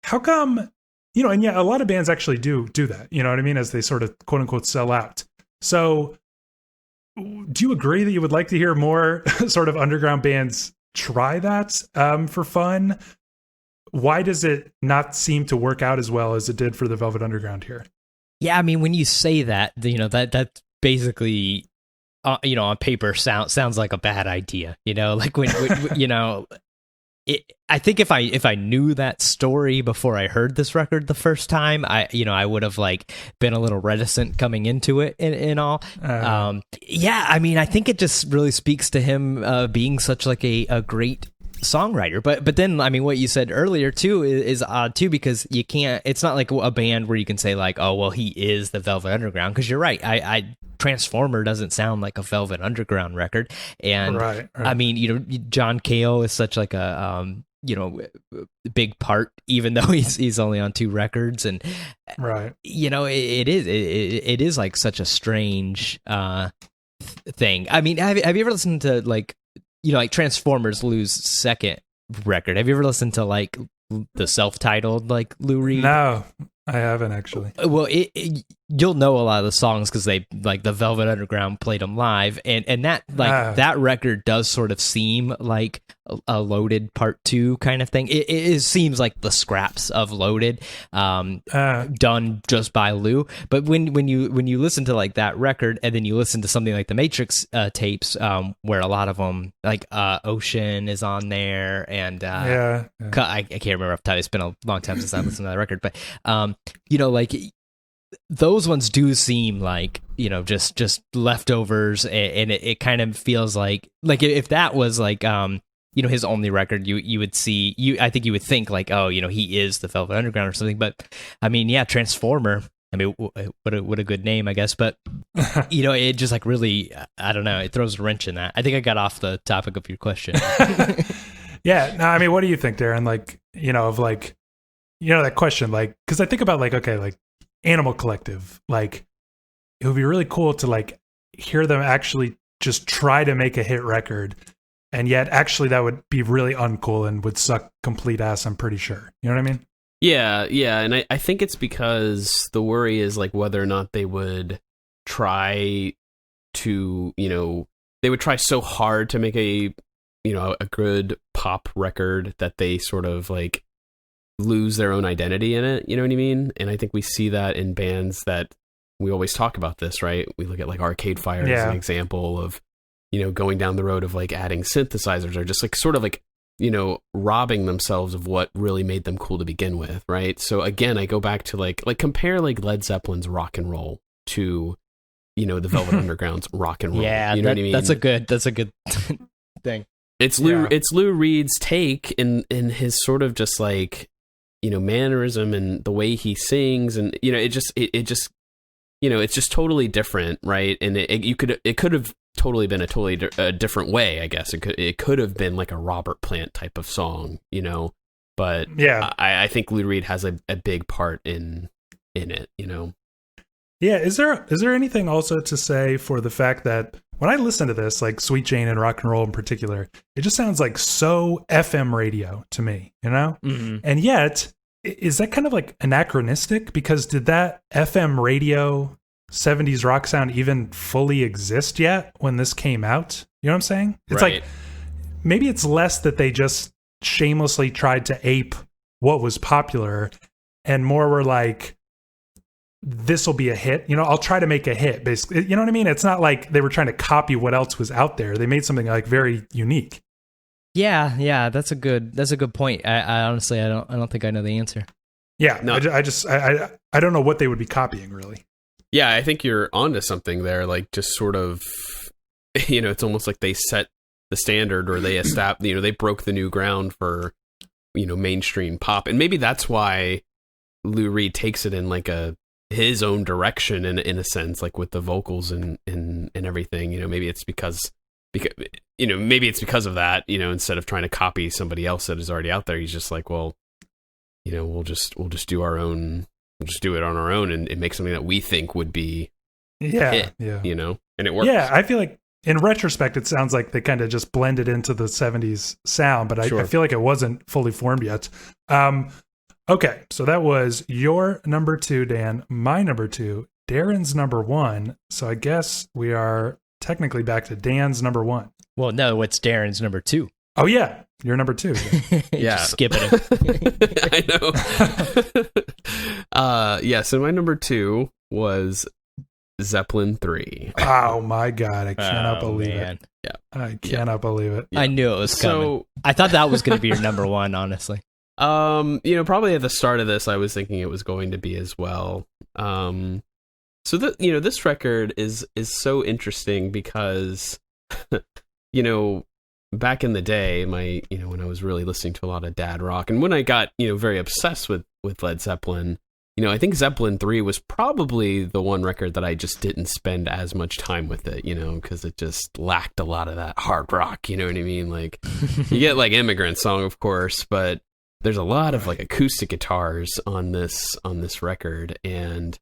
[SPEAKER 1] How come, you know, and yeah, a lot of bands actually do that, you know what I mean? As they sort of quote unquote sell out. So do you agree that you would like to hear more sort of underground bands try that for fun? Why does it not seem to work out as well as it did for the Velvet Underground here?
[SPEAKER 2] Yeah, I mean, when you say that, you know, that basically, you know, on paper sounds like a bad idea. You know, like when you know, I think if I knew that story before I heard this record the first time, I would have like been a little reticent coming into it and all. Yeah, I mean, I think it just really speaks to him being such like a great songwriter. But then, I mean, what you said earlier too is odd too, because you can't, it's not like a band where you can say like, oh well, he is the Velvet Underground, because you're right. I Transformer doesn't sound like a Velvet Underground record. And right. I mean, you know, John Cale is such like a you know, big part, even though he's only on 2 records, and
[SPEAKER 1] right,
[SPEAKER 2] you know, it is like such a strange thing. I mean, have you ever listened to like, you know, like Transformers Lou's second record? Have you ever listened to like the self-titled like Lou Reed?
[SPEAKER 1] No, I haven't actually.
[SPEAKER 2] Well, you'll know a lot of the songs because they like the Velvet Underground played them live, and that like that record does sort of seem like a Loaded Part 2 kind of thing. It seems like the scraps of Loaded, done just by Lou. But when you listen to like that record, and then you listen to something like the Matrix tapes, where a lot of them like Ocean is on there, and I can't remember off the top. It's been a long time since I listened to that record, but you know, like those ones do seem like, you know, just leftovers, and it kind of feels like if that was like you know, his only record, you would see, I think you would think like, oh, you know, he is the Velvet Underground or something. But I mean, yeah, Transformer, I mean, what a good name, I guess. But you know, it just like really, I don't know, it throws a wrench in that. I think I got off the topic of your question.
[SPEAKER 1] Yeah, no, I mean, what do you think, Darren? Like, you know, of like, you know, that question, like, because I think about like, okay, like Animal Collective, like it would be really cool to like hear them actually just try to make a hit record, and yet actually that would be really uncool and would suck complete ass, I'm pretty sure. You know what I mean?
[SPEAKER 3] Yeah, and I think it's because the worry is like whether or not they would try to, you know, they would try so hard to make a, you know, a good pop record that they sort of like lose their own identity in it, you know what I mean? And I think we see that in bands that we always talk about this, right? We look at like Arcade Fire as an example of, you know, going down the road of like adding synthesizers or just like sort of like robbing themselves of what really made them cool to begin with, right? So again, I go back to like compare like Led Zeppelin's Rock and Roll to, the Velvet Underground's Rock and Roll.
[SPEAKER 2] Yeah,
[SPEAKER 3] you know what I mean?
[SPEAKER 2] That's a good thing.
[SPEAKER 3] It's Lou Reed's take in his sort of just like, mannerism and the way he sings, and it just it's just totally different, right? And it could have totally been a different way, I guess. It could have been like a Robert Plant type of song, but
[SPEAKER 1] yeah,
[SPEAKER 3] I think Lou Reed has a big part in it,
[SPEAKER 1] Yeah, is there anything also to say for the fact that when I listen to this, like Sweet Jane and Rock and Roll in particular, it just sounds like so FM radio to me,
[SPEAKER 2] Mm-hmm.
[SPEAKER 1] And yet, is that kind of like anachronistic? Because did that FM radio 70s rock sound even fully exist yet when this came out? You know what I'm saying? It's
[SPEAKER 3] right.
[SPEAKER 1] like, maybe it's less that they just shamelessly tried to ape what was popular and more were like, this will be a hit. I'll try to make a hit, basically. You know what I mean? It's not like they were trying to copy what else was out there. They made something like very unique.
[SPEAKER 2] Yeah, that's a good point. I honestly, I don't think I know the answer.
[SPEAKER 1] Yeah,
[SPEAKER 3] no.
[SPEAKER 1] I don't know what they would be copying, really.
[SPEAKER 3] Yeah, I think you're onto something there. Like, just sort of, it's almost like they set the standard, or they established, they broke the new ground for, mainstream pop, and maybe that's why Lou Reed takes it in like his own direction in a sense, like with the vocals and everything. Maybe it's because maybe it's because of that, instead of trying to copy somebody else that is already out there, he's just like, well, we'll just do our own, we'll just do it on our own and make something that we think would be it, and it works.
[SPEAKER 1] Yeah, I feel like in retrospect, it sounds like they kind of just blended into the 70s sound, but I feel like it wasn't fully formed yet. Okay, so that was your number 2, Dan, my number 2, Darren's number 1. So I guess we are technically back to Dan's number 1.
[SPEAKER 2] Well, no, it's Darren's number 2.
[SPEAKER 1] Oh, yeah, you're number 2.
[SPEAKER 3] Yeah.
[SPEAKER 2] Just skipping it.
[SPEAKER 3] I know. So my number 2 was Zeppelin 3.
[SPEAKER 1] Oh, my God, I cannot believe it.
[SPEAKER 3] Yeah.
[SPEAKER 1] I cannot believe it.
[SPEAKER 2] Yeah. I knew it was coming. I thought that was going to be your number 1, honestly.
[SPEAKER 3] Probably at the start of this, I was thinking it was going to be as well. So this record is so interesting because, back in the day, when I was really listening to a lot of dad rock, and when I got, very obsessed with Led Zeppelin, I think Zeppelin 3 was probably the one record that I just didn't spend as much time with it, because it just lacked a lot of that hard rock, you know what I mean? Like, you get like Immigrant Song, of course, but there's a lot of like acoustic guitars on this record, and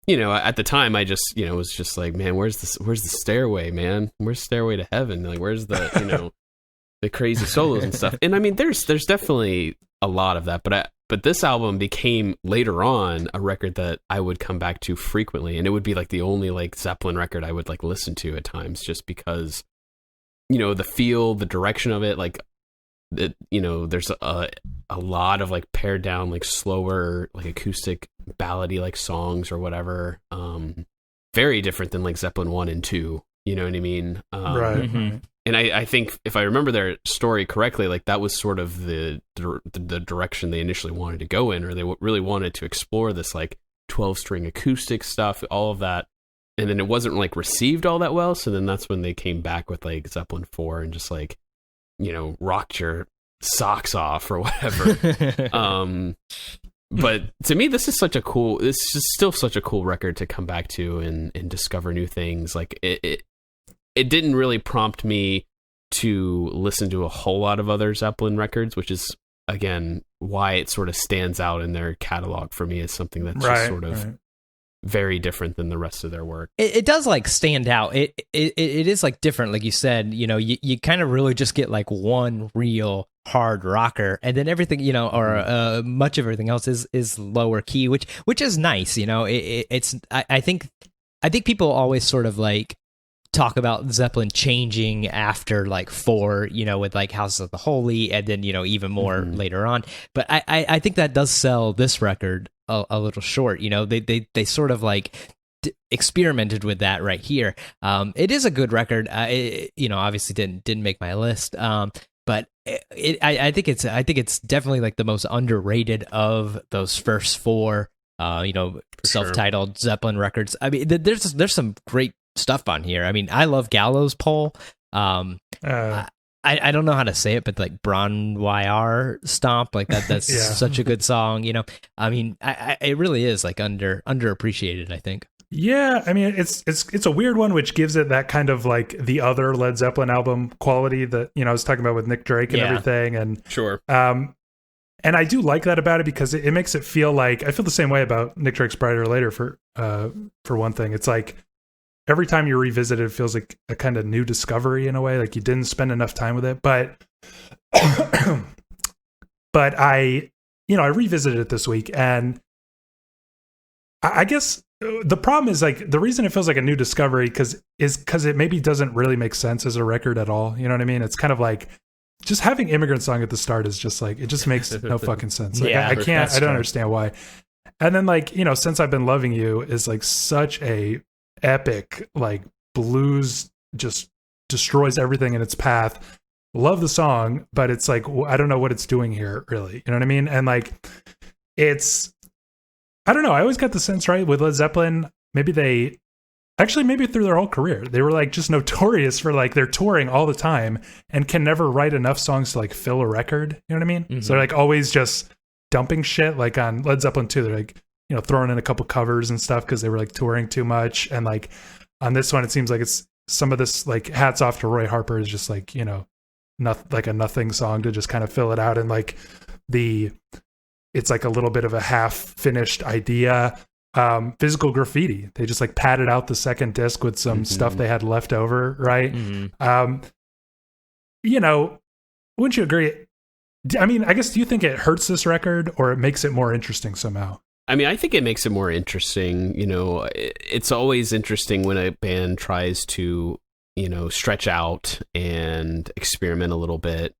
[SPEAKER 3] at the time I just was just like, man, where's the Stairway, man? Where's Stairway to Heaven? Like, where's the the crazy solos and stuff? And I mean, there's definitely a lot of that, but this album became later on a record that I would come back to frequently, and it would be like the only like Zeppelin record I would like listen to at times, just because the feel, the direction of it, like. There's a lot of like pared down, like slower, like acoustic ballady like songs or whatever. Very different than like Zeppelin 1 and 2. You know what I mean?
[SPEAKER 1] Right. Mm-hmm.
[SPEAKER 3] And I think if I remember their story correctly, like that was sort of the direction they initially wanted to go in, or they really wanted to explore this like 12-string acoustic stuff, all of that. And then it wasn't like received all that well. So then that's when they came back with like Zeppelin 4 and just like, rocked your socks off or whatever. But to me, this is still such a cool record to come back to and discover new things. Like it didn't really prompt me to listen to a whole lot of other Zeppelin records, which is again why it sort of stands out in their catalog for me as something that's just sort of very different than the rest of their work.
[SPEAKER 2] It does like stand out. It is like different, like you said. You kind of really just get like one real hard rocker, and then everything, or much of everything else is lower key, which is nice. It's I think people always sort of like talk about Zeppelin changing after like 4, with like House of the Holy, and then even more later on. But I think that does sell this record a little short. They sort of like experimented with that right here. It is a good record. It, obviously didn't make my list. But I think it's definitely like the most underrated of those first four, self-titled Zeppelin records. I mean, there's some great stuff on here. I mean, I love Gallows Pole. I don't know how to say it, but like Bron-Y-R Stomp, like that's
[SPEAKER 1] Yeah.
[SPEAKER 2] such a good song. I mean, it really is like underappreciated, I think.
[SPEAKER 1] Yeah, I mean it's a weird one, which gives it that kind of like the other Led Zeppelin album quality that I was talking about with Nick Drake and everything, and
[SPEAKER 3] Sure.
[SPEAKER 1] and I do like that about it because it makes it feel like I feel the same way about Nick Drake's Brighter Later for one thing. It's like every time you revisit it, it feels like a kind of new discovery in a way, like you didn't spend enough time with it, but I revisited it this week, and I guess the problem is like the reason it feels like a new discovery because it maybe doesn't really make sense as a record at all. You know what I mean? It's kind of like just having Immigrant Song at the start is just like, it just makes no fucking sense. Like,
[SPEAKER 2] Yeah,
[SPEAKER 1] I don't understand why. And then like, Since I've Been Loving You is like such a epic, like blues, just destroys everything in its path. Love the song, but it's like, I don't know what it's doing here really. You know what I mean? And like, I don't know. I always got the sense, right, with Led Zeppelin, maybe through their whole career, they were like just notorious for like they're touring all the time and can never write enough songs to like fill a record. You know what I mean? Mm-hmm. So they're like always just dumping shit. Like on Led Zeppelin 2, they're like, throwing in a couple covers and stuff because they were like touring too much. And like on this one, it seems like it's some of this like hats off to Roy Harper is just like, like a nothing song to just kind of fill it out. And like it's like a little bit of a half finished idea. Physical Graffiti, they just like padded out the second disc with some stuff they had left over, right? Wouldn't you agree? I mean, I guess, do you think it hurts this record or it makes it more interesting somehow?
[SPEAKER 3] I mean, I think it makes it more interesting. It's always interesting when a band tries to, stretch out and experiment a little bit,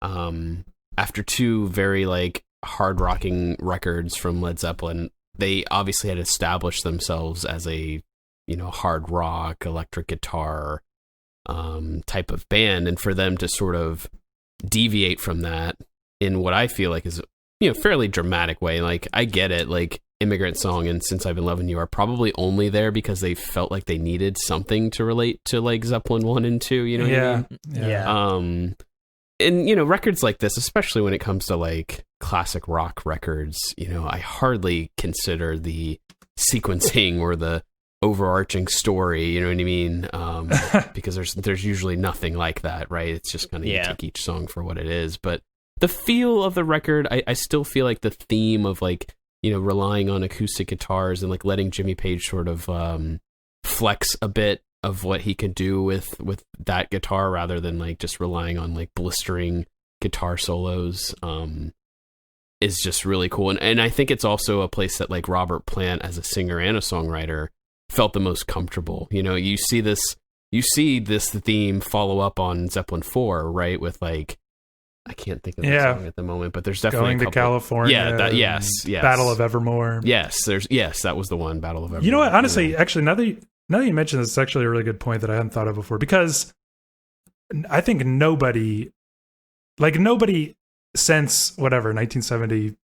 [SPEAKER 3] after two very like hard rocking records from Led Zeppelin, they obviously had established themselves as a, hard rock, electric guitar type of band. And for them to sort of deviate from that in what I feel like is, fairly dramatic way. Like, I get it. Like, Immigrant Song and Since I've Been Loving You are probably only there because they felt like they needed something to relate to like Zeppelin 1 and 2, what I mean?
[SPEAKER 2] Yeah.
[SPEAKER 3] And, records like this, especially when it comes to like classic rock records, I hardly consider the sequencing or the overarching story, you know what I mean? Because there's usually nothing like that, right? It's just kind of you take each song for what it is. But the feel of the record, I still feel like the theme of like, relying on acoustic guitars and like letting Jimmy Page sort of flex a bit of what he could do with that guitar rather than like just relying on like blistering guitar solos is just really cool. And I think it's also a place that like Robert Plant as a singer and a songwriter felt the most comfortable. You see this theme follow up on Zeppelin 4, right? With like, I can't think of the song at the moment, but there's definitely
[SPEAKER 1] Going to California.
[SPEAKER 3] Yeah, yes.
[SPEAKER 1] Battle of Evermore.
[SPEAKER 3] Yes, that was the one, Battle of Evermore.
[SPEAKER 1] You know what? Honestly, actually, now that you mention this, it's actually a really good point that I hadn't thought of before, because I think nobody since whatever 1970,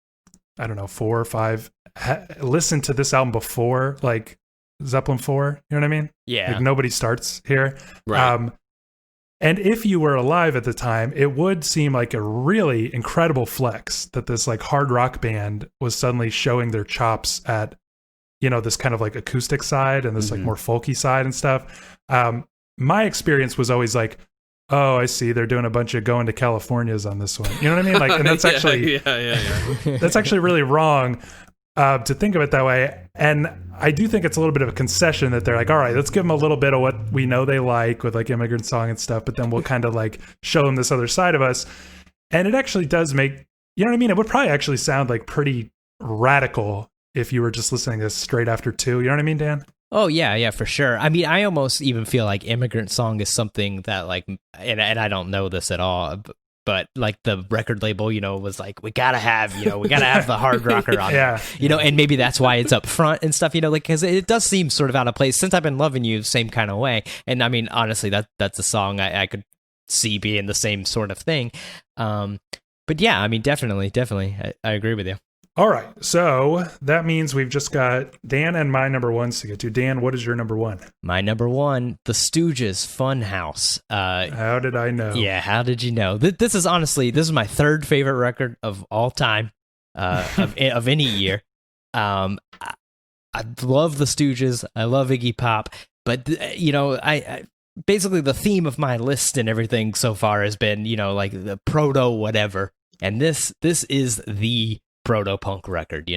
[SPEAKER 1] I don't know, 4 or 5, listened to this album before like Zeppelin 4. You know what I mean?
[SPEAKER 2] Yeah.
[SPEAKER 1] Like nobody starts here.
[SPEAKER 3] Right.
[SPEAKER 1] And if you were alive at the time, it would seem like a really incredible flex that this like hard rock band was suddenly showing their chops at, this kind of like acoustic side and this like more folky side and stuff. My experience was always like, oh, I see, they're doing a bunch of Going to Californias on this one. You know what I mean? Like, and that's actually that's actually really wrong to think of it that way. And I do think it's a little bit of a concession that they're like, all right, let's give them a little bit of what we know they like with like Immigrant Song and stuff, but then we'll kind of like show them this other side of us. And it actually does make, you know what I mean? It would probably actually sound like pretty radical if you were just listening to this straight after 2. You know what I mean, Dan?
[SPEAKER 2] Oh yeah, for sure. I mean, I almost even feel like Immigrant Song is something that like, and I don't know this at all, but like the record label, was like, we gotta have the hard rocker on there, and maybe that's why it's up front and stuff, like, because it does seem sort of out of place. Since I've Been Loving You, same kind of way. And I mean, honestly, that's a song I could see being the same sort of thing. But yeah, I mean, definitely, I agree with you.
[SPEAKER 1] All right, so that means we've just got Dan and my number ones to get to. Dan, what is your number one?
[SPEAKER 2] My number one, The Stooges' Funhouse.
[SPEAKER 1] How did I know?
[SPEAKER 2] Yeah, how did you know? This is my third favorite record of all time, of any year. I love The Stooges. I love Iggy Pop, but I basically the theme of my list and everything so far has been like the proto whatever, and this is the proto-punk record.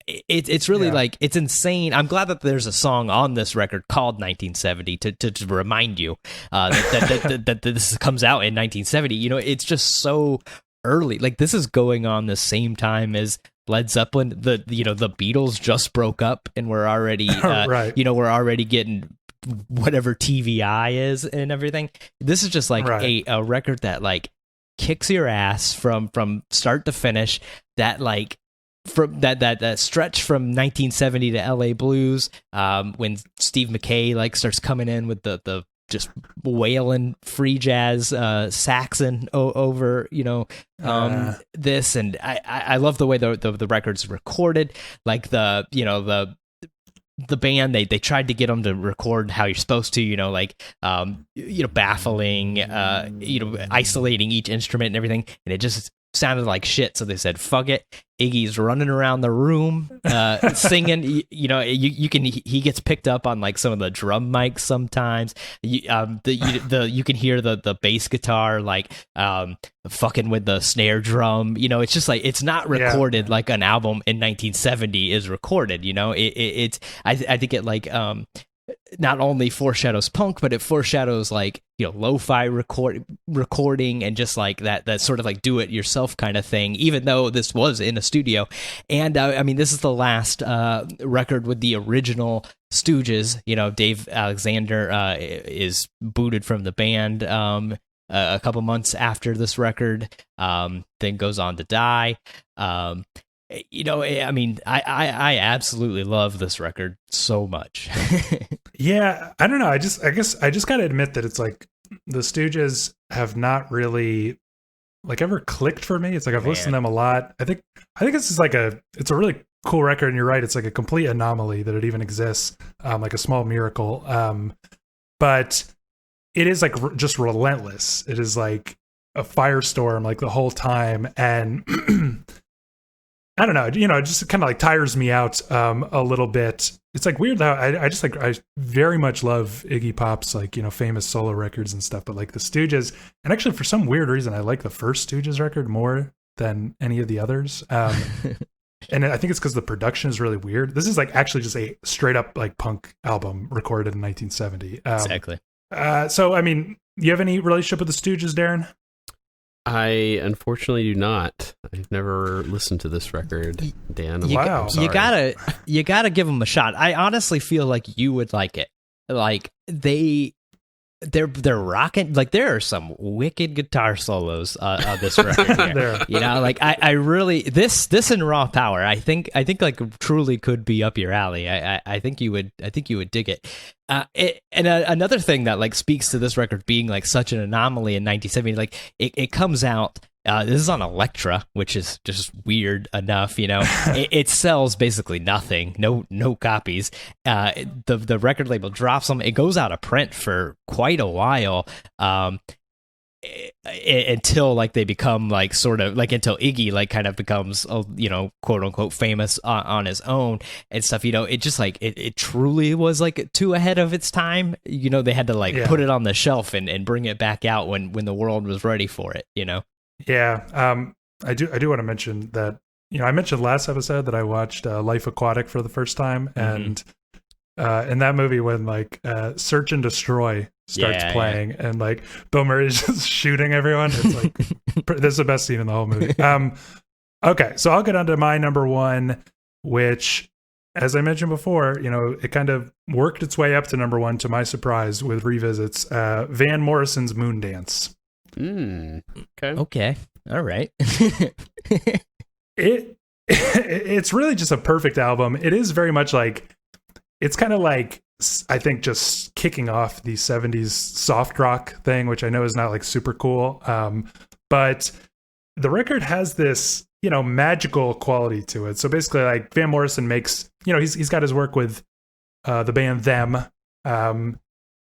[SPEAKER 2] It's really like, it's insane. I'm glad that there's a song on this record called 1970 to remind you that this comes out in 1970. It's just so early. Like, this is going on the same time as Led Zeppelin. The Beatles just broke up, and we're already
[SPEAKER 1] right.
[SPEAKER 2] We're already getting whatever TVI is and everything. This is just like a record that like kicks your ass from start to finish. That like from that stretch from 1970 to LA Blues, when Steve McKay like starts coming in with the just wailing free jazz Saxon over this, and I love the way the record's recorded. Like the band, they tried to get them to record how you're supposed to, baffling, isolating each instrument and everything, and it just sounded like shit. So they said, "Fuck it." Iggy's running around the room, singing. You can. He gets picked up on like some of the drum mics sometimes. You can hear the bass guitar like fucking with the snare drum. It's just like, it's not recorded like an album in 1970 is recorded. I think it like not only foreshadows punk, but it foreshadows like lo-fi recording and just like that sort of like do it yourself kind of thing, even though this was in a studio. And I mean, this is the last record with the original Stooges. Dave Alexander is booted from the band a couple months after this record, then goes on to die. I mean, I absolutely love this record so much.
[SPEAKER 1] Yeah, I don't know. I guess I just gotta admit that it's like the Stooges have not really like ever clicked for me. It's like I've listened to them a lot. I think this is like it's a really cool record, and you're right, it's like a complete anomaly that it even exists, like a small miracle. But it is like just relentless. It is like a firestorm like the whole time, and I don't know, it just kind of like tires me out a little bit. It's like weird how I very much love Iggy Pop's like, famous solo records and stuff, but like the Stooges, and actually for some weird reason, I like the first Stooges record more than any of the others. And I think it's because the production is really weird. This is like actually just a straight up like punk album recorded in 1970.
[SPEAKER 2] Exactly.
[SPEAKER 1] So, I mean, you have any relationship with the Stooges, Darren?
[SPEAKER 3] I unfortunately do not. I've never listened to this record, Dan.
[SPEAKER 1] Wow.
[SPEAKER 2] You gotta give them a shot. I honestly feel like you would like it. Like they're rocking. Like there are some wicked guitar solos on this record here. Like I really this and Raw Power. I think like truly could be up your alley. I think you would dig it. Another thing that like speaks to this record being like such an anomaly in 1970, like it comes out. This is on Elektra, which is just weird enough, it sells basically nothing, no copies. The record label drops them. It goes out of print for quite a while, until like they become like sort of like until Iggy like kind of becomes quote unquote famous on his own and stuff. It just like it truly was like too ahead of its time. They had to like put it on the shelf and bring it back out when the world was ready for it.
[SPEAKER 1] Yeah, I do want to mention that, I mentioned last episode that I watched Life Aquatic for the first time, and in that movie when like Search and Destroy starts playing and like Bill Murray is just shooting everyone, it's like this is the best scene in the whole movie. Okay, so I'll get on to my number one, which, as I mentioned before, it kind of worked its way up to number one to my surprise with revisits. Van Morrison's Moondance.
[SPEAKER 2] Okay. All right.
[SPEAKER 1] It's really just a perfect album. It is very much like, it's kind of like I think just kicking off the 70s soft rock thing, which I know is not like super cool. But the record has this, magical quality to it. So basically, like, Van Morrison makes, he's got his work with the band Them,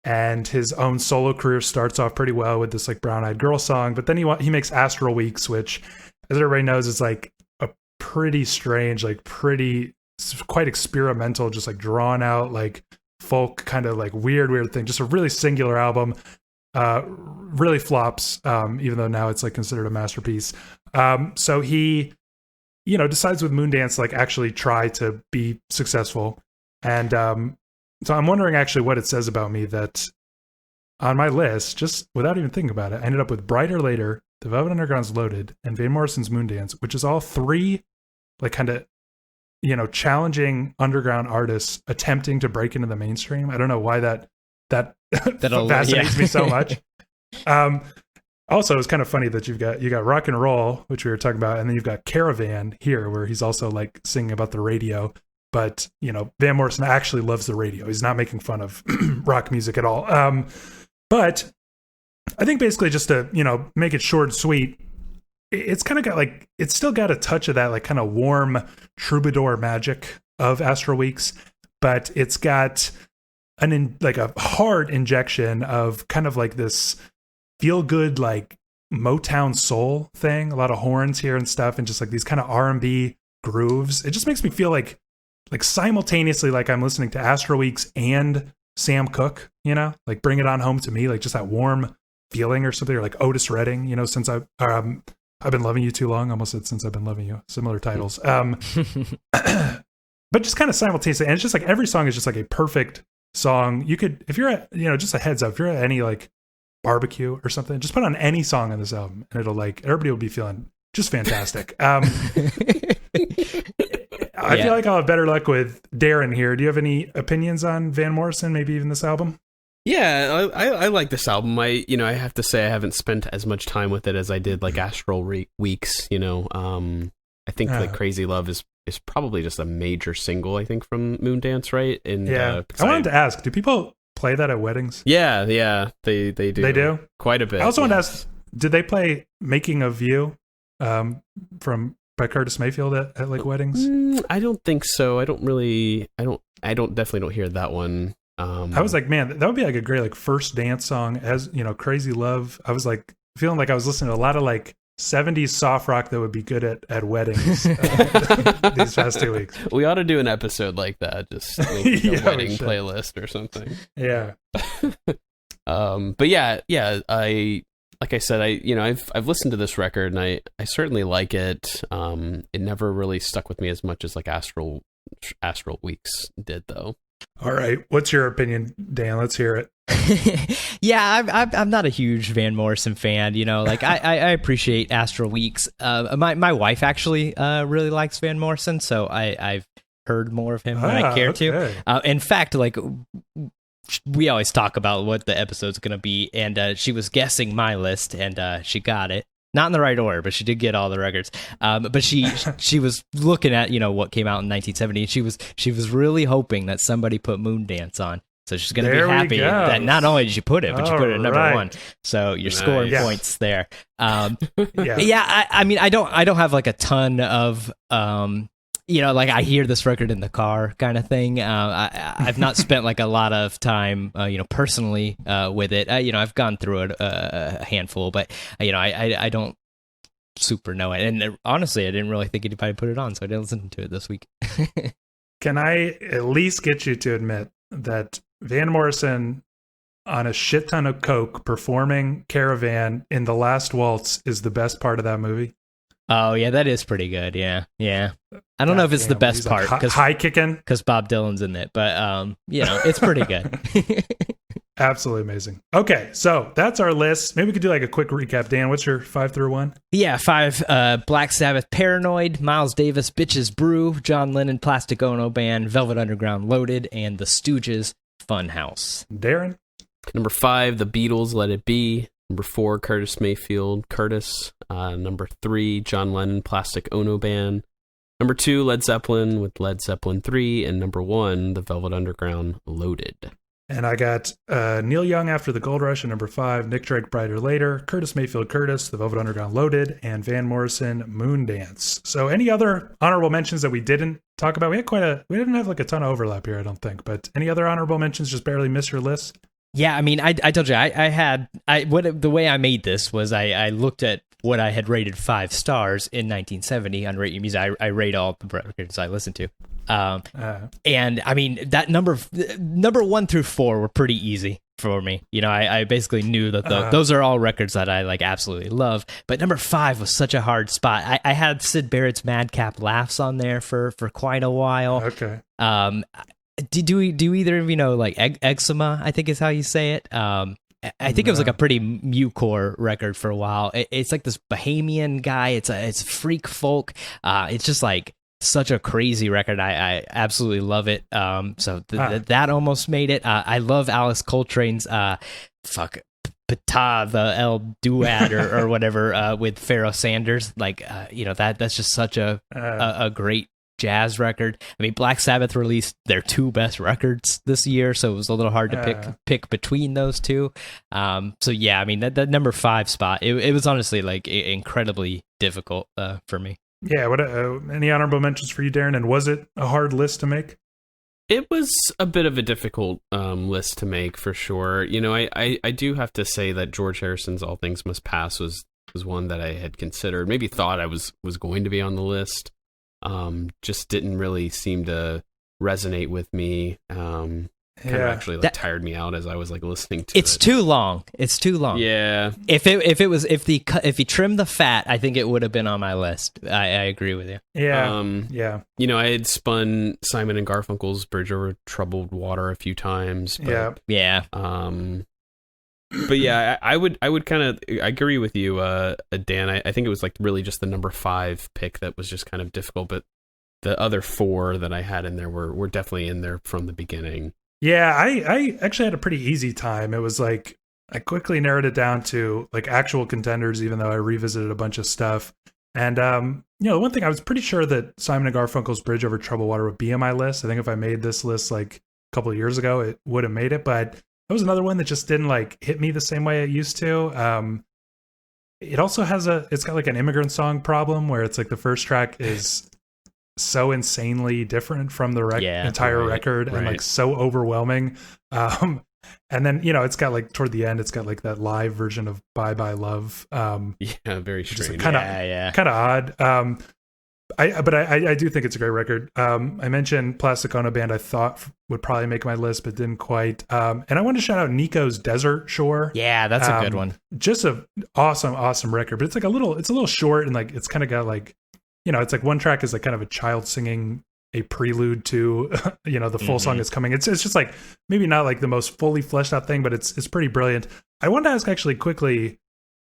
[SPEAKER 1] and his own solo career starts off pretty well with this like Brown Eyed Girl song. But then he makes Astral Weeks, which, as everybody knows, is like a pretty strange, like quite experimental, just like drawn out, like folk kind of like weird thing. Just a really singular album. Really flops, even though now it's like considered a masterpiece. So he, decides with Moondance to like actually try to be successful. And so I'm wondering actually what it says about me that on my list, just without even thinking about it, I ended up with Brighter Later, The Velvet Underground's Loaded, and Van Morrison's Moondance, which is all three like kind of, challenging underground artists attempting to break into the mainstream. I don't know why that fascinates me so much. Also, it's kind of funny that you got Rock and Roll, which we were talking about, and then you've got Caravan here, where he's also like singing about the radio. But Van Morrison actually loves the radio. He's not making fun of rock music at all. But I think basically just to make it short and sweet, it's kind of got like, it's still got a touch of that like kind of warm troubadour magic of Astral Weeks, but it's got like a hard injection of kind of like this feel good like Motown soul thing, a lot of horns here and stuff, and just like these kind of R&B grooves. It just makes me feel like simultaneously like I'm listening to Astral Weeks and Sam Cooke, like Bring It On Home to Me, like just that warm feeling or something, or like Otis Redding, since I've been loving you too long, almost said since I've been loving you, similar titles. But just kind of simultaneously, and it's just like every song is just like a perfect song. You could, if you're at, just a heads up, if you're at any like barbecue or something, just put on any song on this album and it'll like, everybody will be feeling just fantastic. I feel like I'll have better luck with Darren here. Do you have any opinions on Van Morrison, maybe even this album?
[SPEAKER 3] Yeah, I like this album. I have to say I haven't spent as much time with it as I did like Astral Weeks. I think like Crazy Love is probably just a major single, I think, from Moondance, right? And
[SPEAKER 1] I wanted to ask, do people play that at weddings?
[SPEAKER 3] Yeah, they do. They do quite a bit.
[SPEAKER 1] I also wanted to ask, did they play Making of You by Curtis Mayfield at like weddings?
[SPEAKER 3] I don't think so. I definitely don't hear that one.
[SPEAKER 1] I was like, man, that would be like a great like first dance song, as Crazy Love. I was like feeling like I was listening to a lot of like 70s soft rock that would be good at weddings these past 2 weeks.
[SPEAKER 3] We ought to do an episode like that, just like a wedding playlist or something.
[SPEAKER 1] Yeah.
[SPEAKER 3] But yeah, like I said, I've listened to this record and I certainly like it. It never really stuck with me as much as like Astral Weeks did, though.
[SPEAKER 1] All right, what's your opinion, Dan? Let's hear it.
[SPEAKER 2] Yeah, I'm not a huge Van Morrison fan. Like I appreciate Astral Weeks. My wife actually really likes Van Morrison, so I've heard more of him than I care to. In fact, like, we always talk about what the episode's going to be, and she was guessing my list, and she got it. Not in the right order, but she did get all the records. But she was looking at what came out in 1970, and she was really hoping that somebody put Moondance on. So she's going to be happy that not only did you put it, but you put it at number one. So you're scoring points there. I mean, I don't have like a ton of like I hear this record in the car kind of thing. I've not spent like a lot of time, personally with it. I've gone through it a handful, but I don't super know it. And honestly, I didn't really think anybody put it on, so I didn't listen to it this week.
[SPEAKER 1] Can I at least get you to admit that Van Morrison on a shit ton of coke performing Caravan in The Last Waltz is the best part of that movie?
[SPEAKER 2] Oh yeah, that is pretty good. Yeah. I don't know if it's the best part
[SPEAKER 1] because high kicking
[SPEAKER 2] because Bob Dylan's in it, but it's pretty good.
[SPEAKER 1] Absolutely amazing. Okay, so that's our list. Maybe we could do like a quick recap. Dan, what's your 5 through 1?
[SPEAKER 2] Yeah, 5. Black Sabbath, Paranoid, Miles Davis, Bitches Brew, John Lennon, Plastic Ono Band, Velvet Underground, Loaded, and The Stooges, Funhouse.
[SPEAKER 1] Darren?
[SPEAKER 3] Number 5, The Beatles, Let It Be. Number 4, Curtis Mayfield, Curtis. Number 3, John Lennon, Plastic Ono Band. Number 2, Led Zeppelin with Led Zeppelin 3, and number 1, The Velvet Underground, Loaded.
[SPEAKER 1] And I got Neil Young After the Gold Rush at number 5, Nick Drake Brighter Later, Curtis Mayfield Curtis, The Velvet Underground Loaded, and Van Morrison Moondance. So any other honorable mentions that we didn't talk about? We didn't have like a ton of overlap here, I don't think. But any other honorable mentions just barely miss your list?
[SPEAKER 2] Yeah, I mean, I told you the way I made this was I looked at what I had rated 5 stars in 1970 on Rate Your Music. I rate all the records I listen to. And I mean, that number 1 through 4 were pretty easy for me. You know, I basically knew that those are all records that I like absolutely love. But number 5 was such a hard spot. I had Syd Barrett's Madcap Laughs on there for quite a while.
[SPEAKER 1] Okay.
[SPEAKER 2] Do either of you know like Eczema, I think is how you say it? I think it was like a pretty mucore record for a while. It's like this Bohemian guy. It's freak folk. It's just like such a crazy record. I absolutely love it. So that almost made it. I love Alice Coltrane's Pata the El Duad or whatever with Pharoah Sanders. Like that's just such a great jazz record. I mean, Black Sabbath released their 2 best records this year, so it was a little hard to pick between those two. So yeah, I mean that number 5 spot, it was honestly like incredibly difficult for me.
[SPEAKER 1] Yeah. What any honorable mentions for you, Darren? And was it a hard list to make?
[SPEAKER 3] It was a bit of a difficult list to make for sure. You know, I do have to say that George Harrison's All Things Must Pass was one that I had considered, maybe thought I was going to be on the list. Just didn't really seem to resonate with me. Kind of actually tired me out as I was like listening to it.
[SPEAKER 2] It's too long.
[SPEAKER 3] Yeah.
[SPEAKER 2] If he trimmed the fat, I think it would have been on my list. I agree with you.
[SPEAKER 1] Yeah.
[SPEAKER 3] You know, I had spun Simon and Garfunkel's Bridge Over Troubled Water a few times. But,
[SPEAKER 2] yeah.
[SPEAKER 3] But yeah, I would kind of agree with you, Dan. I think it was like really just the number 5 pick that was just kind of difficult, but the other 4 that I had in there were definitely in there from the beginning.
[SPEAKER 1] Yeah, I actually had a pretty easy time. It was like I quickly narrowed it down to like actual contenders, even though I revisited a bunch of stuff. And the one thing I was pretty sure that Simon and Garfunkel's Bridge Over Troubled Water would be on my list. I think if I made this list like a couple of years ago, it would have made it, but that was another one that just didn't like hit me the same way it used to. It also it's got like an immigrant song problem where it's like the first track is so insanely different from the entire record and like so overwhelming. And then, it's got like toward the end, it's got like that live version of Bye Bye Love.
[SPEAKER 3] Very strange.
[SPEAKER 1] Kind of odd. I do think it's a great record. I mentioned Plastic Ono Band I thought would probably make my list, but didn't quite. And I want to shout out Nico's Desert Shore.
[SPEAKER 2] Yeah, that's a good one. Just
[SPEAKER 1] a awesome record, but it's like a little short and like it's kind of got like, it's like one track is like kind of a child singing a prelude to, the full song is coming. It's just like maybe not like the most fully fleshed out thing, but it's pretty brilliant. I wanted to ask actually quickly,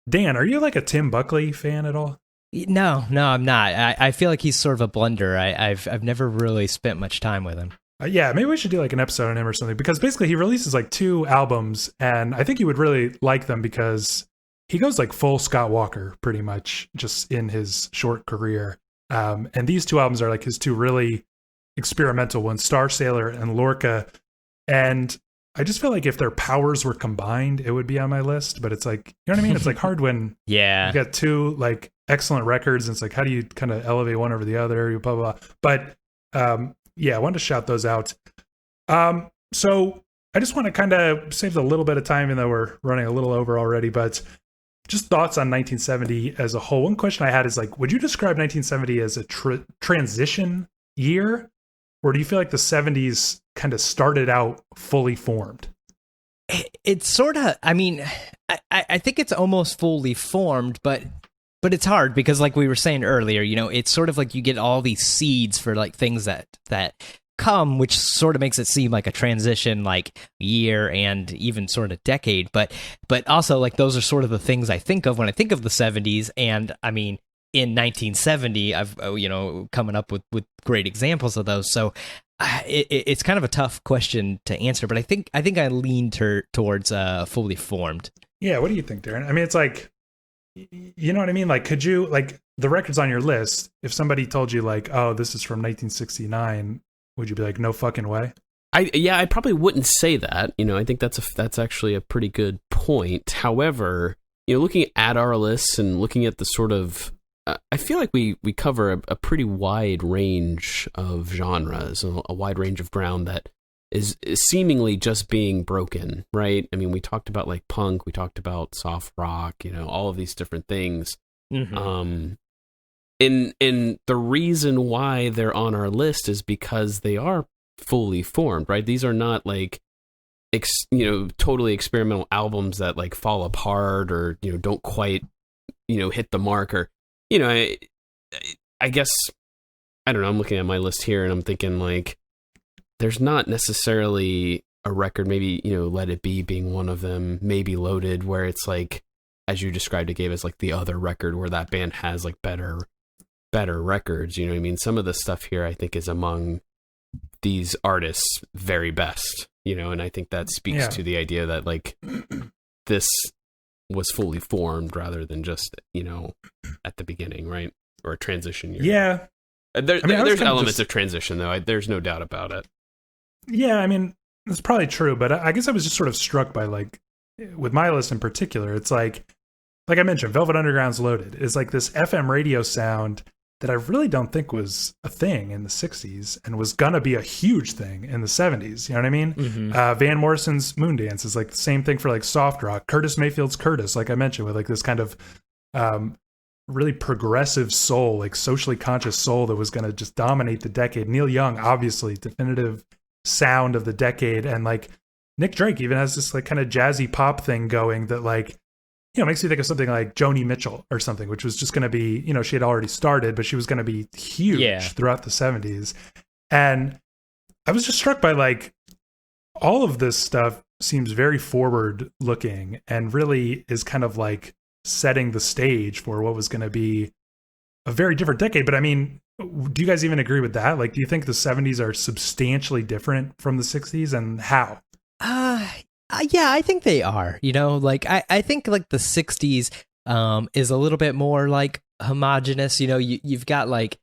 [SPEAKER 1] Dan, are you like a Tim Buckley fan at all?
[SPEAKER 2] No, I'm not. I feel like he's sort of a blunder. I've never really spent much time with him.
[SPEAKER 1] Yeah, maybe we should do like an episode on him or something, because basically he releases like 2 albums, and I think you would really like them because he goes like full Scott Walker pretty much just in his short career. And these 2 albums are like his 2 really experimental ones, Star Sailor and Lorca. And I just feel like if their powers were combined, it would be on my list. But it's like, you know what I mean? It's like hard when you got 2 like excellent records, and it's like, how do you kind of elevate one over the other? Blah, blah, blah. But I wanted to shout those out. So I just want to kind of save a little bit of time, even though we're running a little over already, but just thoughts on 1970 as a whole. One question I had is like, would you describe 1970 as a transition year? Or do you feel like the 70s kind of started out fully formed?
[SPEAKER 2] It's sort of, I mean, I think it's almost fully formed, but it's hard because like we were saying earlier, it's sort of like you get all these seeds for like things that come, which sort of makes it seem like a transition like year and even sort of decade. But also like those are sort of the things I think of when I think of the 70s. And I mean, in 1970, I've coming up with great examples of those. So it's kind of a tough question to answer, but I think I lean towards fully formed.
[SPEAKER 1] Yeah, what do you think, Darren? I mean, it's like You know what I mean? Like, could you, like, the records on your list, if somebody told you like, oh, this is from 1969, would you be like, no fucking way?
[SPEAKER 3] I probably wouldn't say that. I think that's actually a pretty good point. However, looking at our lists and looking at the sort of, I feel like we cover a pretty wide range of genres, a wide range of ground that is seemingly just being broken, right? I mean, we talked about like punk, we talked about soft rock, all of these different things.
[SPEAKER 2] Mm-hmm.
[SPEAKER 3] And the reason why they're on our list is because they are fully formed, right? These are not like totally experimental albums that like fall apart or don't quite hit the mark, or I guess, I don't know, I'm looking at my list here and I'm thinking like there's not necessarily a record, maybe Let It Be being one of them, maybe Loaded, where it's like, as you described, it gave us like the other record where that band has like better records. You know what I mean? Some of the stuff here I think is among these artists' very best, and I think that speaks to the idea that like this was fully formed rather than just, at the beginning, right? Or a transition year.
[SPEAKER 1] Yeah.
[SPEAKER 3] There's elements of transition, though. There's no doubt about it.
[SPEAKER 1] Yeah, I mean, that's probably true, but I guess I was just sort of struck by, like, with my list in particular, it's like I mentioned, Velvet Underground's Loaded is like this FM radio sound that I really don't think was a thing in the 60s and was gonna be a huge thing in the 70s. You know what I mean?
[SPEAKER 2] Mm-hmm.
[SPEAKER 1] Van Morrison's Moondance is like the same thing for like soft rock. Curtis Mayfield's Curtis, like I mentioned, with like this kind of really progressive soul, like socially conscious soul that was gonna just dominate the decade. Neil Young, obviously, definitive sound of the decade, and like Nick Drake even has this like kind of jazzy pop thing going that like makes me think of something like Joni Mitchell or something, which was just going to be, she had already started, but she was going to be huge throughout the 70s. And I was just struck by like all of this stuff seems very forward looking and really is kind of like setting the stage for what was going to be a very different decade. But I mean, do you guys even agree with that? Like, do you think the 70s are substantially different from the 60s, and how?
[SPEAKER 2] Yeah, I think they are. Like I think like the 60s is a little bit more like homogenous. You've got like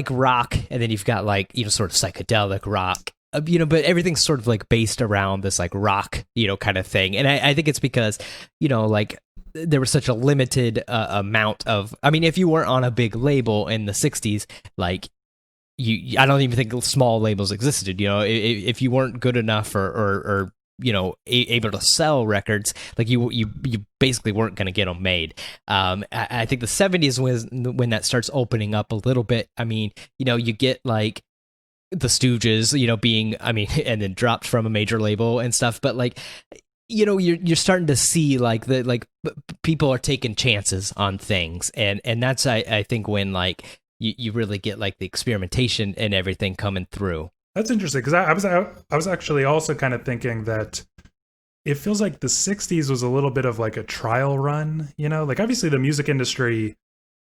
[SPEAKER 2] rock, and then you've got like sort of psychedelic rock. But everything's sort of like based around this like rock, kind of thing. And I think it's because like there was such a limited amount of. I mean, if you weren't on a big label in the 60s, like. I don't even think small labels existed. If you weren't good enough or able to sell records, like you basically weren't going to get them made. I think the 70s was when that starts opening up a little bit. I mean, you get like the Stooges, being, I mean, and then dropped from a major label and stuff. But like, you're starting to see like people are taking chances on things, and that's I think when like. You really get like the experimentation and everything coming through.
[SPEAKER 1] That's interesting, because I was actually also kind of thinking that it feels like the 60s was a little bit of like a trial run, like obviously the music industry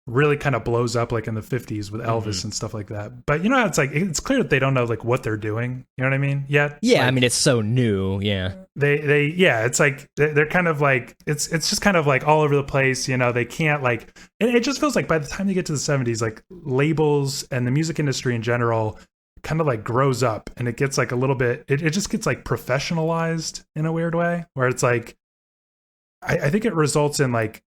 [SPEAKER 1] really kind of blows up like in the 50s with Elvis and stuff like that. But it's like, it's clear that they don't know like what they're doing. You know what I mean? Yet.
[SPEAKER 2] Yeah.
[SPEAKER 1] Like,
[SPEAKER 2] I mean, it's so new. Yeah.
[SPEAKER 1] It's like, they're kind of like, it's just kind of like all over the place. They can't like, it just feels like by the time they get to the 70s, like labels and the music industry in general kind of like grows up, and it gets like a little bit, it just gets like professionalized in a weird way, where it's like, I think it results in like,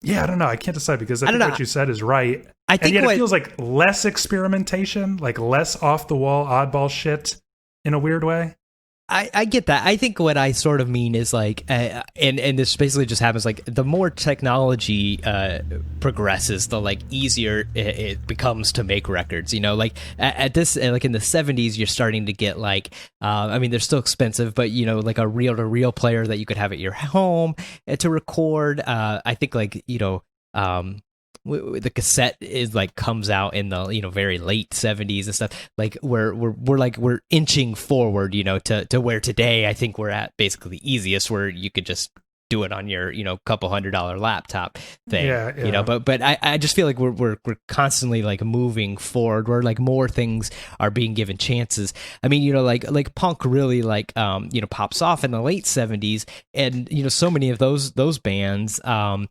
[SPEAKER 1] yeah, I don't know. I can't decide, because I think what you said is right.
[SPEAKER 2] I think
[SPEAKER 1] and yet it feels like less experimentation, like less off the wall oddball shit in a weird way.
[SPEAKER 2] I get that. I think what I sort of mean is like, and this basically just happens, like the more technology progresses, the like easier it becomes to make records. Like at this, like in the 70s, you're starting to get like, I mean, they're still expensive, but like a reel-to-reel player that you could have at your home to record. I think like the cassette is like comes out in the very late 70s and stuff. Like we're inching forward to where today I think we're at basically the easiest, where you could just do it on your, couple $100 laptop thing.
[SPEAKER 1] Yeah.
[SPEAKER 2] But I just feel like we're constantly like moving forward, where like more things are being given chances. I mean, like punk really like pops off in the late 70s, and so many of those bands are